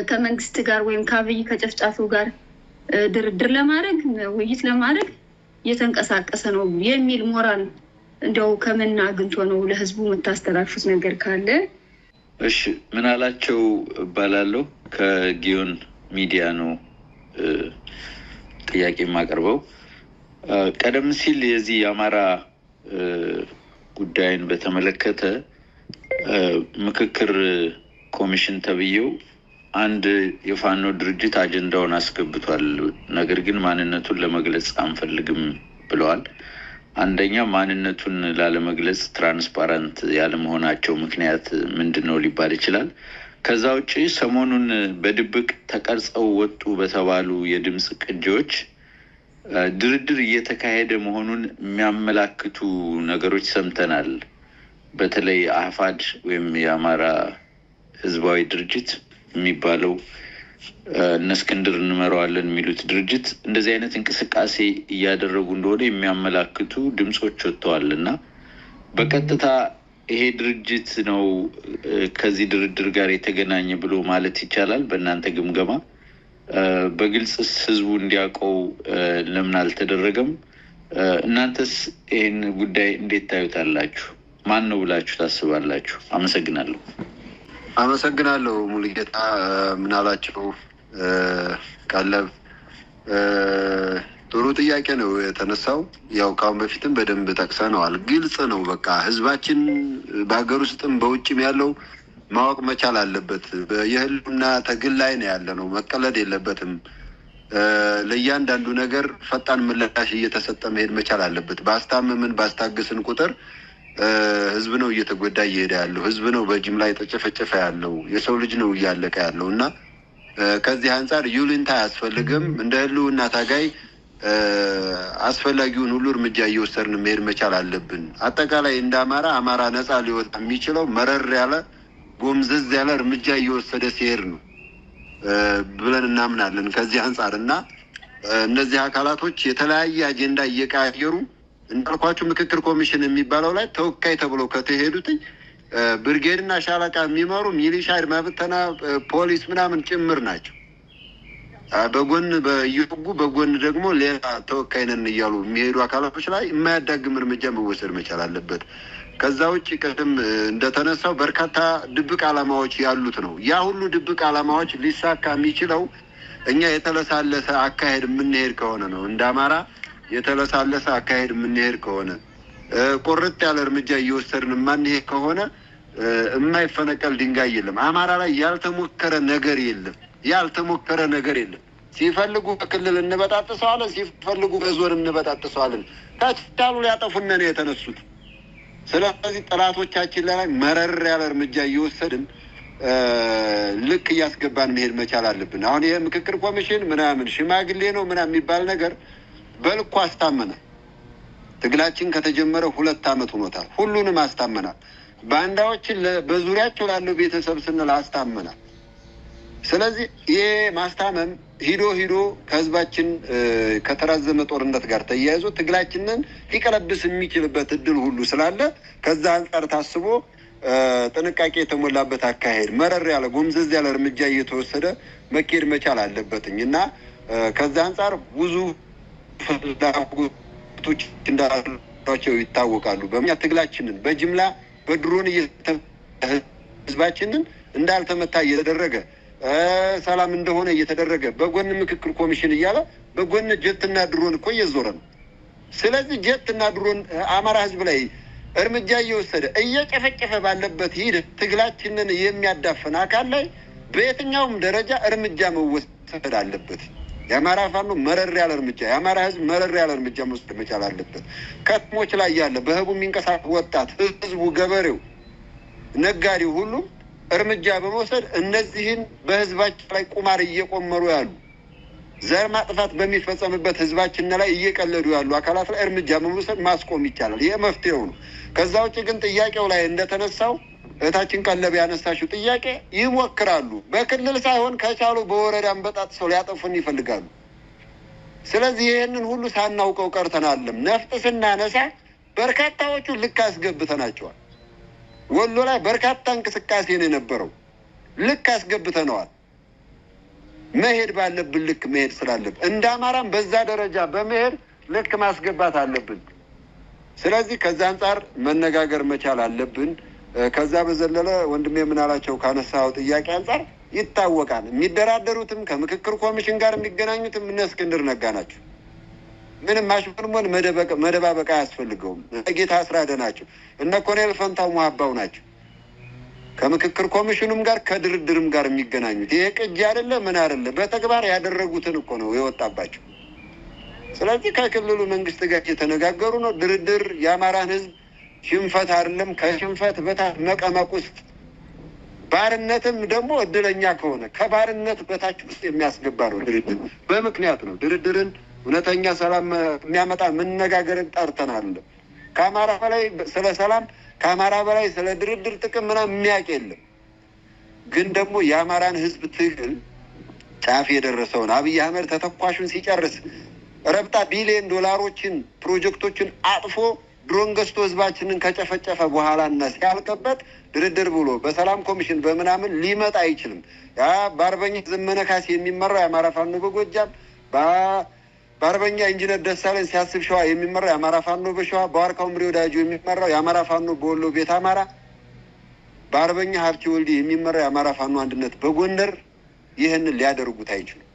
ከመንግስት ጋር ወይም ከአብይ ከጨፍጫፊው ጋር ድርድር ለማድረግ ውይይት ለማድረግ እየተንቀሳቀሰ ነው የሚል ሞራል እንደው ከምን አግኝቶ ነው ለህዝቡ የምታስተላልፉት ነገር ካለ? እሺ፣ ምን አላቸው እባላለሁ ከጊዮን ሚዲያ ነው ጥያቄ የማቀርበው። ቀደም ሲል የዚህ የአማራ ጉዳይን በተመለከተ ምክክር ኮሚሽን ተብዬው አንድ የፋኖ ድርጅት አጀንዳውን አስገብቷል። ነገር ግን ማንነቱን ለመግለጽ አንፈልግም ብለዋል። አንደኛ ማንነቱን ላለመግለጽ ትራንስፓረንት ያለመሆናቸው ምክንያት ምንድነው ሊባል ይችላል። ከዛ ውጪ ሰሞኑን በድብቅ ተቀርጸው ወጡ በተባሉ የድምጽ ቅጂዎች ድርድር እየተካሄደ መሆኑን የሚያመላክቱ ነገሮች ሰምተናል። በተለይ አህፋድ ወይም የአማራ ህዝባዊ ድርጅት የሚባለው እነ እስክንድር እንመራዋለን የሚሉት ድርጅት እንደዚህ አይነት እንቅስቃሴ እያደረጉ እንደሆነ የሚያመላክቱ ድምጾች ወጥተዋልና በቀጥታ ይሄ ድርጅት ነው ከዚህ ድርድር ጋር የተገናኘ ብሎ ማለት ይቻላል? በእናንተ ግምገማ በግልጽ ህዝቡ እንዲያውቀው ለምን አልተደረገም? እናንተስ ይህን ጉዳይ እንዴት ታዩታላችሁ? ማን ነው ብላችሁ ታስባላችሁ? አመሰግናለሁ። አመሰግናለሁ ሙሉጌታ። ምናላችሁ ቀለብ ጥሩ ጥያቄ ነው የተነሳው። ያው ካሁን በፊትም በደንብ ጠቅሰነዋል። ግልጽ ነው። በቃ ህዝባችን በሀገር ውስጥም በውጭም ያለው ማወቅ መቻል አለበት። የህልውና ትግል ላይ ነው ያለ ነው። መቀለድ የለበትም። ለእያንዳንዱ ነገር ፈጣን ምላሽ እየተሰጠ መሄድ መቻል አለበት። ባስታመምን ባስታገስን ቁጥር ህዝብ ነው እየተጎዳ እየሄደ ያለው። ህዝብ ነው በጅምላ የተጨፈጨፈ ያለው። የሰው ልጅ ነው እያለቀ ያለው እና ከዚህ አንጻር ይሉኝታ አያስፈልግም። እንደ ህልውና ታጋይ አስፈላጊውን ሁሉ እርምጃ እየወሰድን መሄድ መቻል አለብን። አጠቃላይ እንደ አማራ ነፃ ሊወጣ የሚችለው መረር ያለ ጎምዘዝ ያለ እርምጃ እየወሰደ ሲሄድ ነው ብለን እናምናለን። ከዚህ አንጻር እና እነዚህ አካላቶች የተለያየ አጀንዳ እየቀያየሩ እንዳልኳችሁ ምክክር ኮሚሽን የሚባለው ላይ ተወካይ ተብለው ከተሄዱት ብርጌድና ሻለቃ የሚመሩ ሚሊሻ፣ አድማ ብተና፣ ፖሊስ ምናምን ጭምር ናቸው። በጎን በየጉ በጎን ደግሞ ሌላ ተወካይ ነን እያሉ የሚሄዱ አካላቶች ላይ የማያዳግም እርምጃ መወሰድ መቻል አለበት። ከዛ ውጭ ቅድም እንደተነሳው በርካታ ድብቅ ዓላማዎች ያሉት ነው። ያ ሁሉ ድብቅ ዓላማዎች ሊሳካ የሚችለው እኛ የተለሳለሰ አካሄድ የምንሄድ ከሆነ ነው። እንደ አማራ የተለሳለሰ አካሄድ የምንሄድ ከሆነ ቁርጥ ያለ እርምጃ እየወሰድን የማንሄድ ከሆነ የማይፈነቀል ድንጋይ የለም። አማራ ላይ ያልተሞከረ ነገር የለም። ያልተሞከረ ነገር የለም። ሲፈልጉ በክልል እንበጣጥሰዋለን፣ ሲፈልጉ በዞን እንበጣጥሰዋለን። ታቻሉ ሊያጠፉን ነው የተነሱት። ስለዚህ ጠላቶቻችን ላይ መረር ያለ እርምጃ እየወሰድን ልክ እያስገባን መሄድ መቻል አለብን። አሁን ይሄ ምክክር ኮሚሽን ምናምን ሽማግሌ ነው ምናምን የሚባል ነገር በልኩ አስታመናል። ትግላችን ከተጀመረ 2 ዓመት ሆኖታል። ሁሉንም አስታመናል። ባንዳዎችን በዙሪያቸው ላለው ቤተሰብ ስንል አስታመናል። ስለዚህ ይሄ ማስታመም ሂዶ ከህዝባችን ከተራዘመ ጦርነት ጋር ተያይዞ ትግላችንን ሊቀለብስ የሚችልበት እድል ሁሉ ስላለ ከዛ አንጻር ታስቦ ጥንቃቄ የተሞላበት አካሄድ መረር ያለ ጎምዘዝ ያለ እርምጃ እየተወሰደ መካሄድ መቻል አለበትኝ እና ከዛ አንጻር ብዙ ፍላጎቶች እንዳሏቸው ይታወቃሉ። በእኛ ትግላችንን በጅምላ በድሮን ህዝባችንን እንዳልተመታ እየተደረገ ሰላም እንደሆነ እየተደረገ በጎን ምክክር ኮሚሽን እያለ በጎን ጀትና ድሮን እኮ እየዞረ ነው። ስለዚህ ጀትና ድሮን አማራ ህዝብ ላይ እርምጃ እየወሰደ እየጨፈጨፈ ባለበት ሂደት ትግላችንን የሚያዳፍን አካል ላይ በየትኛውም ደረጃ እርምጃ መወሰድ አለበት። የአማራ ፋኖ መረር ያለ እርምጃ፣ የአማራ ህዝብ መረር ያለ እርምጃ መውሰድ መቻል አለበት። ከተሞች ላይ ያለ በህቡ የሚንቀሳቀስ ወጣት ህዝቡ፣ ገበሬው፣ ነጋዴው ሁሉ እርምጃ በመውሰድ እነዚህን በህዝባችን ላይ ቁማር እየቆመሩ ያሉ ዘር ማጥፋት በሚፈጸምበት ህዝባችን ላይ እየቀለዱ ያሉ አካላት ላይ እርምጃ በመውሰድ ማስቆም ይቻላል። ይሄ መፍትሄው ነው። ከዛ ውጭ ግን ጥያቄው ላይ እንደተነሳው እህታችን ቀለብ ያነሳሽው ጥያቄ ይሞክራሉ። በክልል ሳይሆን ከቻሉ በወረዳም በጣጥሰው ሊያጠፉን ይፈልጋሉ። ስለዚህ ይህንን ሁሉ ሳናውቀው ቀርተናልም። ነፍጥ ስናነሳ በርካታዎቹ ልክ አስገብተናቸዋል። ወሎ ላይ በርካታ እንቅስቃሴ ነው የነበረው። ልክ አስገብተነዋል። መሄድ ባለብን ልክ መሄድ ስላለብን እንደ አማራም በዛ ደረጃ በመሄድ ልክ ማስገባት አለብን። ስለዚህ ከዛ አንጻር መነጋገር መቻል አለብን። ከዛ በዘለለ ወንድሜ ምናላቸው ካነሳው ጥያቄ አንጻር ይታወቃል። የሚደራደሩትም ከምክክር ኮሚሽን ጋር የሚገናኙትም እነ እስክንድር ነጋ ናቸው። ምንም ማሽፈርሞን መደባበቅ አያስፈልገውም። ጌታ አስራደ ናቸው። እነ ኮሎኔል ፈንታው ሙሀባው ናቸው። ከምክክር ኮሚሽኑም ጋር ከድርድርም ጋር የሚገናኙት ይሄ ቅጂ አይደለ ምን አይደለ በተግባር ያደረጉትን እኮ ነው የወጣባቸው። ስለዚህ ከክልሉ መንግስት ጋር እየተነጋገሩ ነው። ድርድር የአማራን ህዝብ ሽንፈት አይደለም ከሽንፈት በታች መቀመቅ ውስጥ ባርነትም ደግሞ እድለኛ ከሆነ ከባርነት በታች ውስጥ የሚያስገባ ነው ድርድር። በምክንያት ነው ድርድርን እውነተኛ ሰላም የሚያመጣ መነጋገርን ጠርተናል። ከአማራ በላይ ስለ ሰላም ከአማራ በላይ ስለ ድርድር ጥቅም ምናምን የሚያውቅ የለም። ግን ደግሞ የአማራን ህዝብ ትግል ጫፍ የደረሰውን አብይ አህመድ ተተኳሹን ሲጨርስ ረብጣ ቢሊዮን ዶላሮችን ፕሮጀክቶችን አጥፎ ድሮን ገዝቶ ህዝባችንን ከጨፈጨፈ በኋላ እና ሲያልቀበት ድርድር ብሎ በሰላም ኮሚሽን በምናምን ሊመጣ አይችልም። ያ በአርበኛ ዘመነ ካሴ የሚመራው የአማራ ፋኖ በጎጃም በአርበኛ ኢንጂነር ደሳለኝ ሲያስብ ሸዋ የሚመራው የአማራ ፋኖ በሸዋ፣ በዋርካው ምሬ ወዳጁ የሚመራው የአማራ ፋኖ በወሎ ቤት አማራ፣ በአርበኛ ሀብቴ ወልዴ የሚመራው የአማራ ፋኖ አንድነት በጎንደር ይህንን ሊያደርጉት አይችሉም።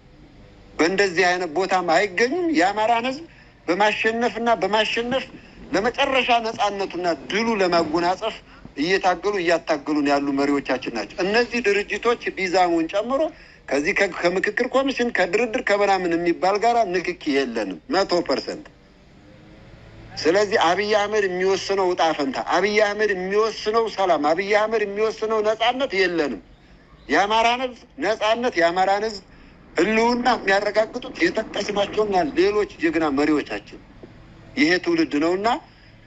በእንደዚህ አይነት ቦታም አይገኙም። የአማራን ህዝብ በማሸነፍና በማሸነፍ ለመጨረሻ ነፃነቱና ድሉ ለማጎናጸፍ እያታገሉን ያሉ መሪዎቻችን ናቸው። እነዚህ ድርጅቶች ቢዛሙን ጨምሮ ከዚህ ከምክክር ኮሚሽን ከድርድር ከምናምን የሚባል ጋራ ንክኪ የለንም 100%። ስለዚህ አብይ አህመድ የሚወስነው እጣ ፈንታ፣ አብይ አህመድ የሚወስነው ሰላም፣ አብይ አህመድ የሚወስነው ነፃነት የለንም። የአማራን ህዝብ ነፃነት፣ የአማራን ህዝብ ህልውና የሚያረጋግጡት የጠቀስናቸውና ሌሎች ጀግና መሪዎቻችን ይሄ ትውልድ ነውና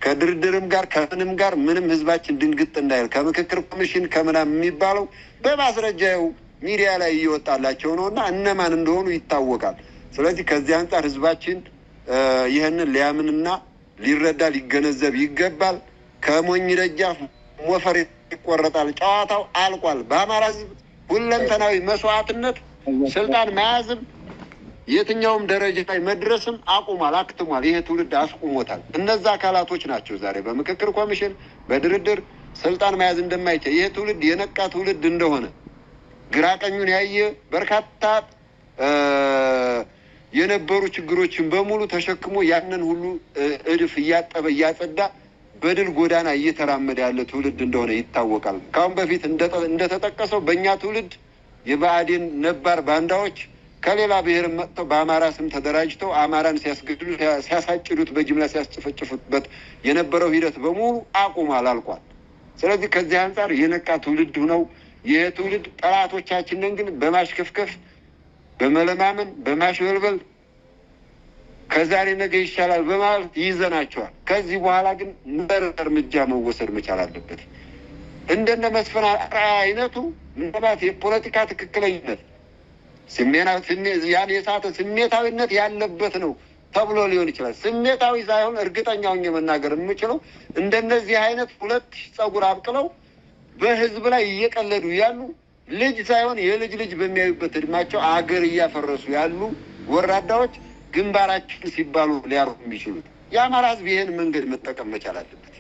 ከድርድርም ጋር ከምንም ጋር ምንም ህዝባችን ድንግጥ እንዳይል ከምክክር ኮሚሽን ከምናምን የሚባለው በማስረጃው ሚዲያ ላይ እየወጣላቸው ነውና እነማን እንደሆኑ ይታወቃል። ስለዚህ ከዚህ አንጻር ህዝባችን ይህንን ሊያምንና ሊረዳ ሊገነዘብ ይገባል። ከሞኝ ደጃፍ ሞፈር ይቆረጣል። ጨዋታው አልቋል። በአማራ ህዝብ ሁለንተናዊ መስዋዕትነት ስልጣን መያዝም የትኛውም ደረጃ ላይ መድረስም አቁሟል፣ አክትሟል። ይሄ ትውልድ አስቁሞታል። እነዛ አካላቶች ናቸው ዛሬ በምክክር ኮሚሽን በድርድር ስልጣን መያዝ እንደማይችል ይሄ ትውልድ የነቃ ትውልድ እንደሆነ ግራ ቀኙን ያየ በርካታ የነበሩ ችግሮችን በሙሉ ተሸክሞ ያንን ሁሉ እድፍ እያጠበ እያጸዳ በድል ጎዳና እየተራመደ ያለ ትውልድ እንደሆነ ይታወቃል። ከአሁን በፊት እንደተጠቀሰው በእኛ ትውልድ የብአዴን ነባር ባንዳዎች ከሌላ ብሔር መጥተው በአማራ ስም ተደራጅተው አማራን ሲያስገድሉ ሲያሳጭዱት በጅምላ ሲያስጨፈጭፉበት የነበረው ሂደት በሙሉ አቁሟል፣ አልቋል። ስለዚህ ከዚህ አንጻር የነቃ ትውልድ ነው ይሄ ትውልድ። ጠላቶቻችንን ግን በማሽከፍከፍ በመለማመን በማሽበልበል ከዛሬ ነገ ይሻላል በማለት ይይዘናቸዋል። ከዚህ በኋላ ግን እርምጃ መወሰድ መቻል አለበት። እንደነ መስፍን አይነቱ ምናልባት የፖለቲካ ትክክለኝነት ያን የሳተ ስሜታዊነት ያለበት ነው ተብሎ ሊሆን ይችላል። ስሜታዊ ሳይሆን እርግጠኛውን የመናገር የምችለው እንደነዚህ አይነት ሁለት ፀጉር አብቅለው በህዝብ ላይ እየቀለዱ ያሉ ልጅ ሳይሆን የልጅ ልጅ በሚያዩበት እድሜያቸው አገር እያፈረሱ ያሉ ወራዳዎች ግንባራችን ሲባሉ ሊያርፉ የሚችሉት የአማራ ህዝብ ይህን መንገድ መጠቀም መቻል አለበት።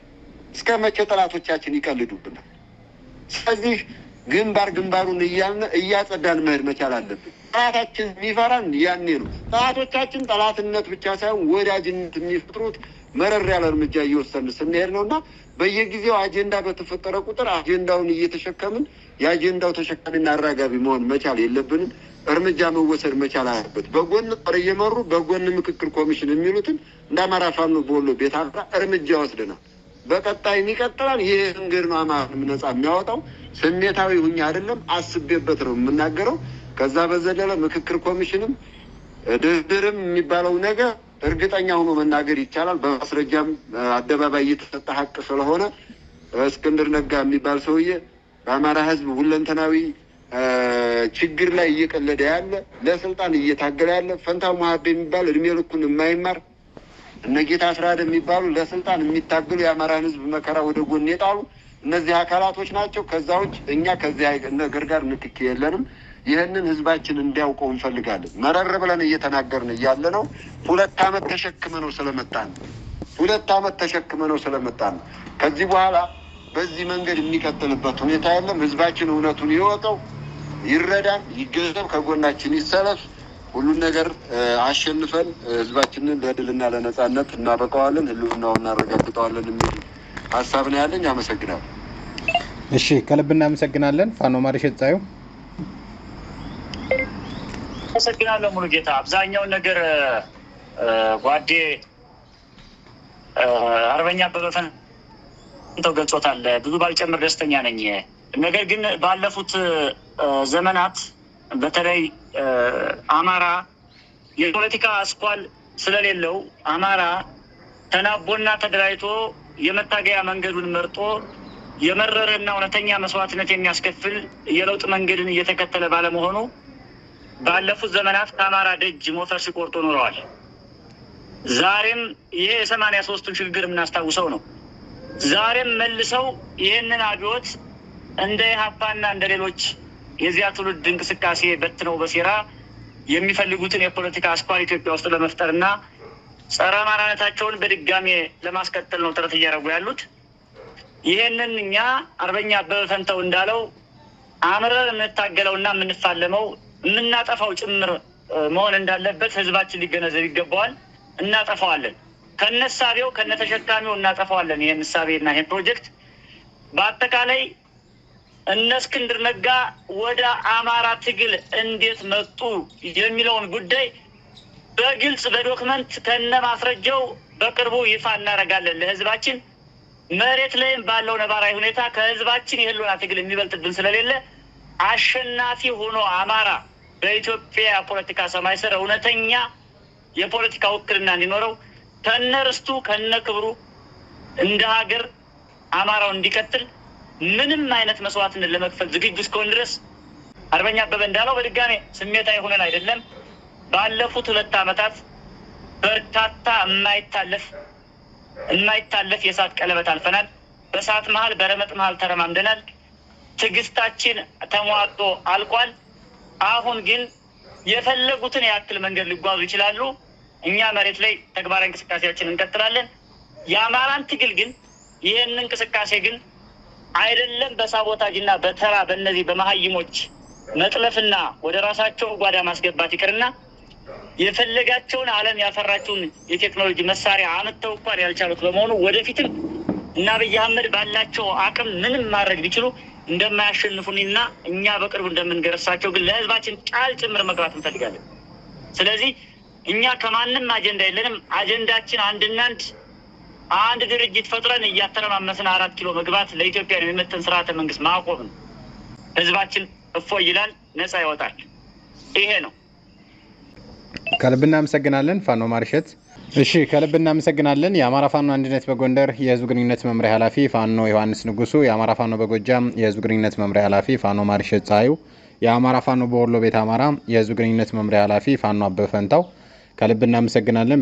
እስከ መቼ ጠላቶቻችን ይቀልዱብናል? ስለዚህ ግንባሩን እያጸዳን መሄድ መቻል አለብን። ጠላታችን የሚፈራን ያኔ ነው። ጠላቶቻችን ጠላትነት ብቻ ሳይሆን ወዳጅነት የሚፈጥሩት መረር ያለ እርምጃ እየወሰን ስንሄድ ነው እና በየጊዜው አጀንዳ በተፈጠረ ቁጥር አጀንዳውን እየተሸከምን የአጀንዳው ተሸካሚና አራጋቢ መሆን መቻል የለብንም። እርምጃ መወሰድ መቻል አለበት። በጎን ጦር እየመሩ በጎን ምክክር ኮሚሽን የሚሉትን እንደ አማራ ፋኖ በወሎ ቤት አማራ እርምጃ ወስደናል። በቀጣይ ይቀጥላል። ይህ እንግዲህ ነው አማራን ነጻ የሚያወጣው። ስሜታዊ ሁኛ አይደለም፣ አስቤበት ነው የምናገረው። ከዛ በዘለለ ምክክር ኮሚሽንም ድርድርም የሚባለው ነገር እርግጠኛ ሆኖ መናገር ይቻላል። በማስረጃም አደባባይ እየተሰጠ ሀቅ ስለሆነ እስክንድር ነጋ የሚባል ሰውዬ በአማራ ህዝብ ሁለንተናዊ ችግር ላይ እየቀለደ ያለ ለስልጣን እየታገለ ያለ ፈንታው መሀቤ የሚባል እድሜ ልኩን የማይማር እነ ጌታ አስራደ የሚባሉ ለስልጣን የሚታገሉ የአማራን ህዝብ መከራ ወደ ጎን የጣሉ እነዚህ አካላቶች ናቸው። ከዛ ውጭ እኛ ከዚህ ነገር ጋር ንክኪ የለንም። ይህንን ህዝባችን እንዲያውቀው እንፈልጋለን። መረር ብለን እየተናገርን እያለ ነው 2 ዓመት ተሸክመ ነው ስለመጣን ነው። ከዚህ በኋላ በዚህ መንገድ የሚቀጥልበት ሁኔታ የለም። ህዝባችን እውነቱን ይወቀው፣ ይረዳን፣ ይገንዘብ፣ ከጎናችን ይሰለፍ። ሁሉን ነገር አሸንፈን ህዝባችንን ለድልና ለነጻነት እናበቀዋለን፣ ህልውናውን እናረጋግጠዋለን የሚል ሀሳብ ነው ያለኝ። አመሰግናለሁ። እሺ፣ ከልብ እናመሰግናለን። ፋኖ ማርሸት ጻዩ። አመሰግናለሁ ሙሉ ጌታ። አብዛኛውን ነገር ጓዴ አርበኛ አበበ ፈንታው ገልጾታል። ብዙ ባልጨምር ደስተኛ ነኝ። ነገር ግን ባለፉት ዘመናት በተለይ አማራ የፖለቲካ አስኳል ስለሌለው አማራ ተናቦና ተደራጅቶ የመታገያ መንገዱን መርጦ የመረረና እውነተኛ መስዋዕትነት የሚያስከፍል የለውጥ መንገድን እየተከተለ ባለመሆኑ ባለፉት ዘመናት ከአማራ ደጅ ሞፈር ሲቆርጡ ኖረዋል። ዛሬም ይሄ የ83ቱን ሽግግር የምናስታውሰው ነው። ዛሬም መልሰው ይህንን አብዮት እንደ ኢህአፓና እንደ ሌሎች የዚያ ትውልድ እንቅስቃሴ በትነው በሴራ የሚፈልጉትን የፖለቲካ አስኳል ኢትዮጵያ ውስጥ ለመፍጠርና ጸረ አማራነታቸውን በድጋሜ ለማስቀጠል ነው ጥረት እያደረጉ ያሉት። ይህንን እኛ አርበኛ አበበ ፈንታው እንዳለው አምረን የምንታገለውና የምንፋለመው የምናጠፋው ጭምር መሆን እንዳለበት ህዝባችን ሊገነዘብ ይገባዋል። እናጠፋዋለን፣ ከነሳቤው ከነተሸካሚው እናጠፋዋለን። ይህን ሳቤና ይህን ፕሮጀክት በአጠቃላይ እነ እስክንድር ነጋ ወደ አማራ ትግል እንዴት መጡ የሚለውን ጉዳይ በግልጽ በዶክመንት ከነ ማስረጃው በቅርቡ ይፋ እናደርጋለን ለህዝባችን። መሬት ላይም ባለው ነባራዊ ሁኔታ ከህዝባችን የህልውና ትግል የሚበልጥብን ስለሌለ አሸናፊ ሆኖ አማራ በኢትዮጵያ ፖለቲካ ሰማይ ስር እውነተኛ የፖለቲካ ውክልና እንዲኖረው ከነ ርስቱ ከነ ክብሩ እንደ ሀገር አማራው እንዲቀጥል ምንም አይነት መስዋዕትነት ለመክፈል ዝግጁ እስከሆን ድረስ አርበኛ አበበ እንዳለው በድጋሜ ስሜታዊ ሆነን አይደለም። ባለፉት 2 ዓመታት በርካታ የማይታለፍ የእሳት ቀለበት አልፈናል። በእሳት መሀል በረመጥ መሀል ተረማምደናል። ትዕግስታችን ተሟጦ አልቋል። አሁን ግን የፈለጉትን ያክል መንገድ ሊጓዙ ይችላሉ። እኛ መሬት ላይ ተግባራዊ እንቅስቃሴያችን እንቀጥላለን። የአማራን ትግል ግን ይህን እንቅስቃሴ ግን አይደለም በሳቦታጅ እና በተራ በእነዚህ በመሀይሞች መጥለፍና ወደ ራሳቸው ጓዳ ማስገባት ይቅርና የፈለጋቸውን ዓለም ያፈራቸውን የቴክኖሎጂ መሳሪያ አመተው እንኳን ያልቻሉት በመሆኑ ወደፊትም እና አብይ አህመድ ባላቸው አቅም ምንም ማድረግ ቢችሉ እንደማያሸንፉንና እኛ በቅርቡ እንደምንገረሳቸው ግን ለህዝባችን ቃል ጭምር መግባት እንፈልጋለን። ስለዚህ እኛ ከማንም አጀንዳ የለንም። አጀንዳችን አንድ ድርጅት ፈጥረን እያተረማመስን 4 ኪሎ መግባት ለኢትዮጵያ የሚመጥን ስርዓተ መንግስት ማቆም ነው። ህዝባችን እፎይ ይላል፣ ነፃ ይወጣል። ይሄ ነው። ከልብ እናመሰግናለን ፋኖ ማርሸት። እሺ ከልብ እናመሰግናለን። የአማራ ፋኖ አንድነት በጎንደር የህዝብ ግንኙነት መምሪያ ኃላፊ ፋኖ ዮሐንስ ንጉሱ፣ የአማራ ፋኖ በጎጃም የህዝብ ግንኙነት መምሪያ ኃላፊ ፋኖ ማርሸት ፀሐዩ፣ የአማራ ፋኖ በወሎ ቤት አማራ የህዝብ ግንኙነት መምሪያ ኃላፊ ፋኖ አበበ ፈንታው ከልብ እናመሰግናለን።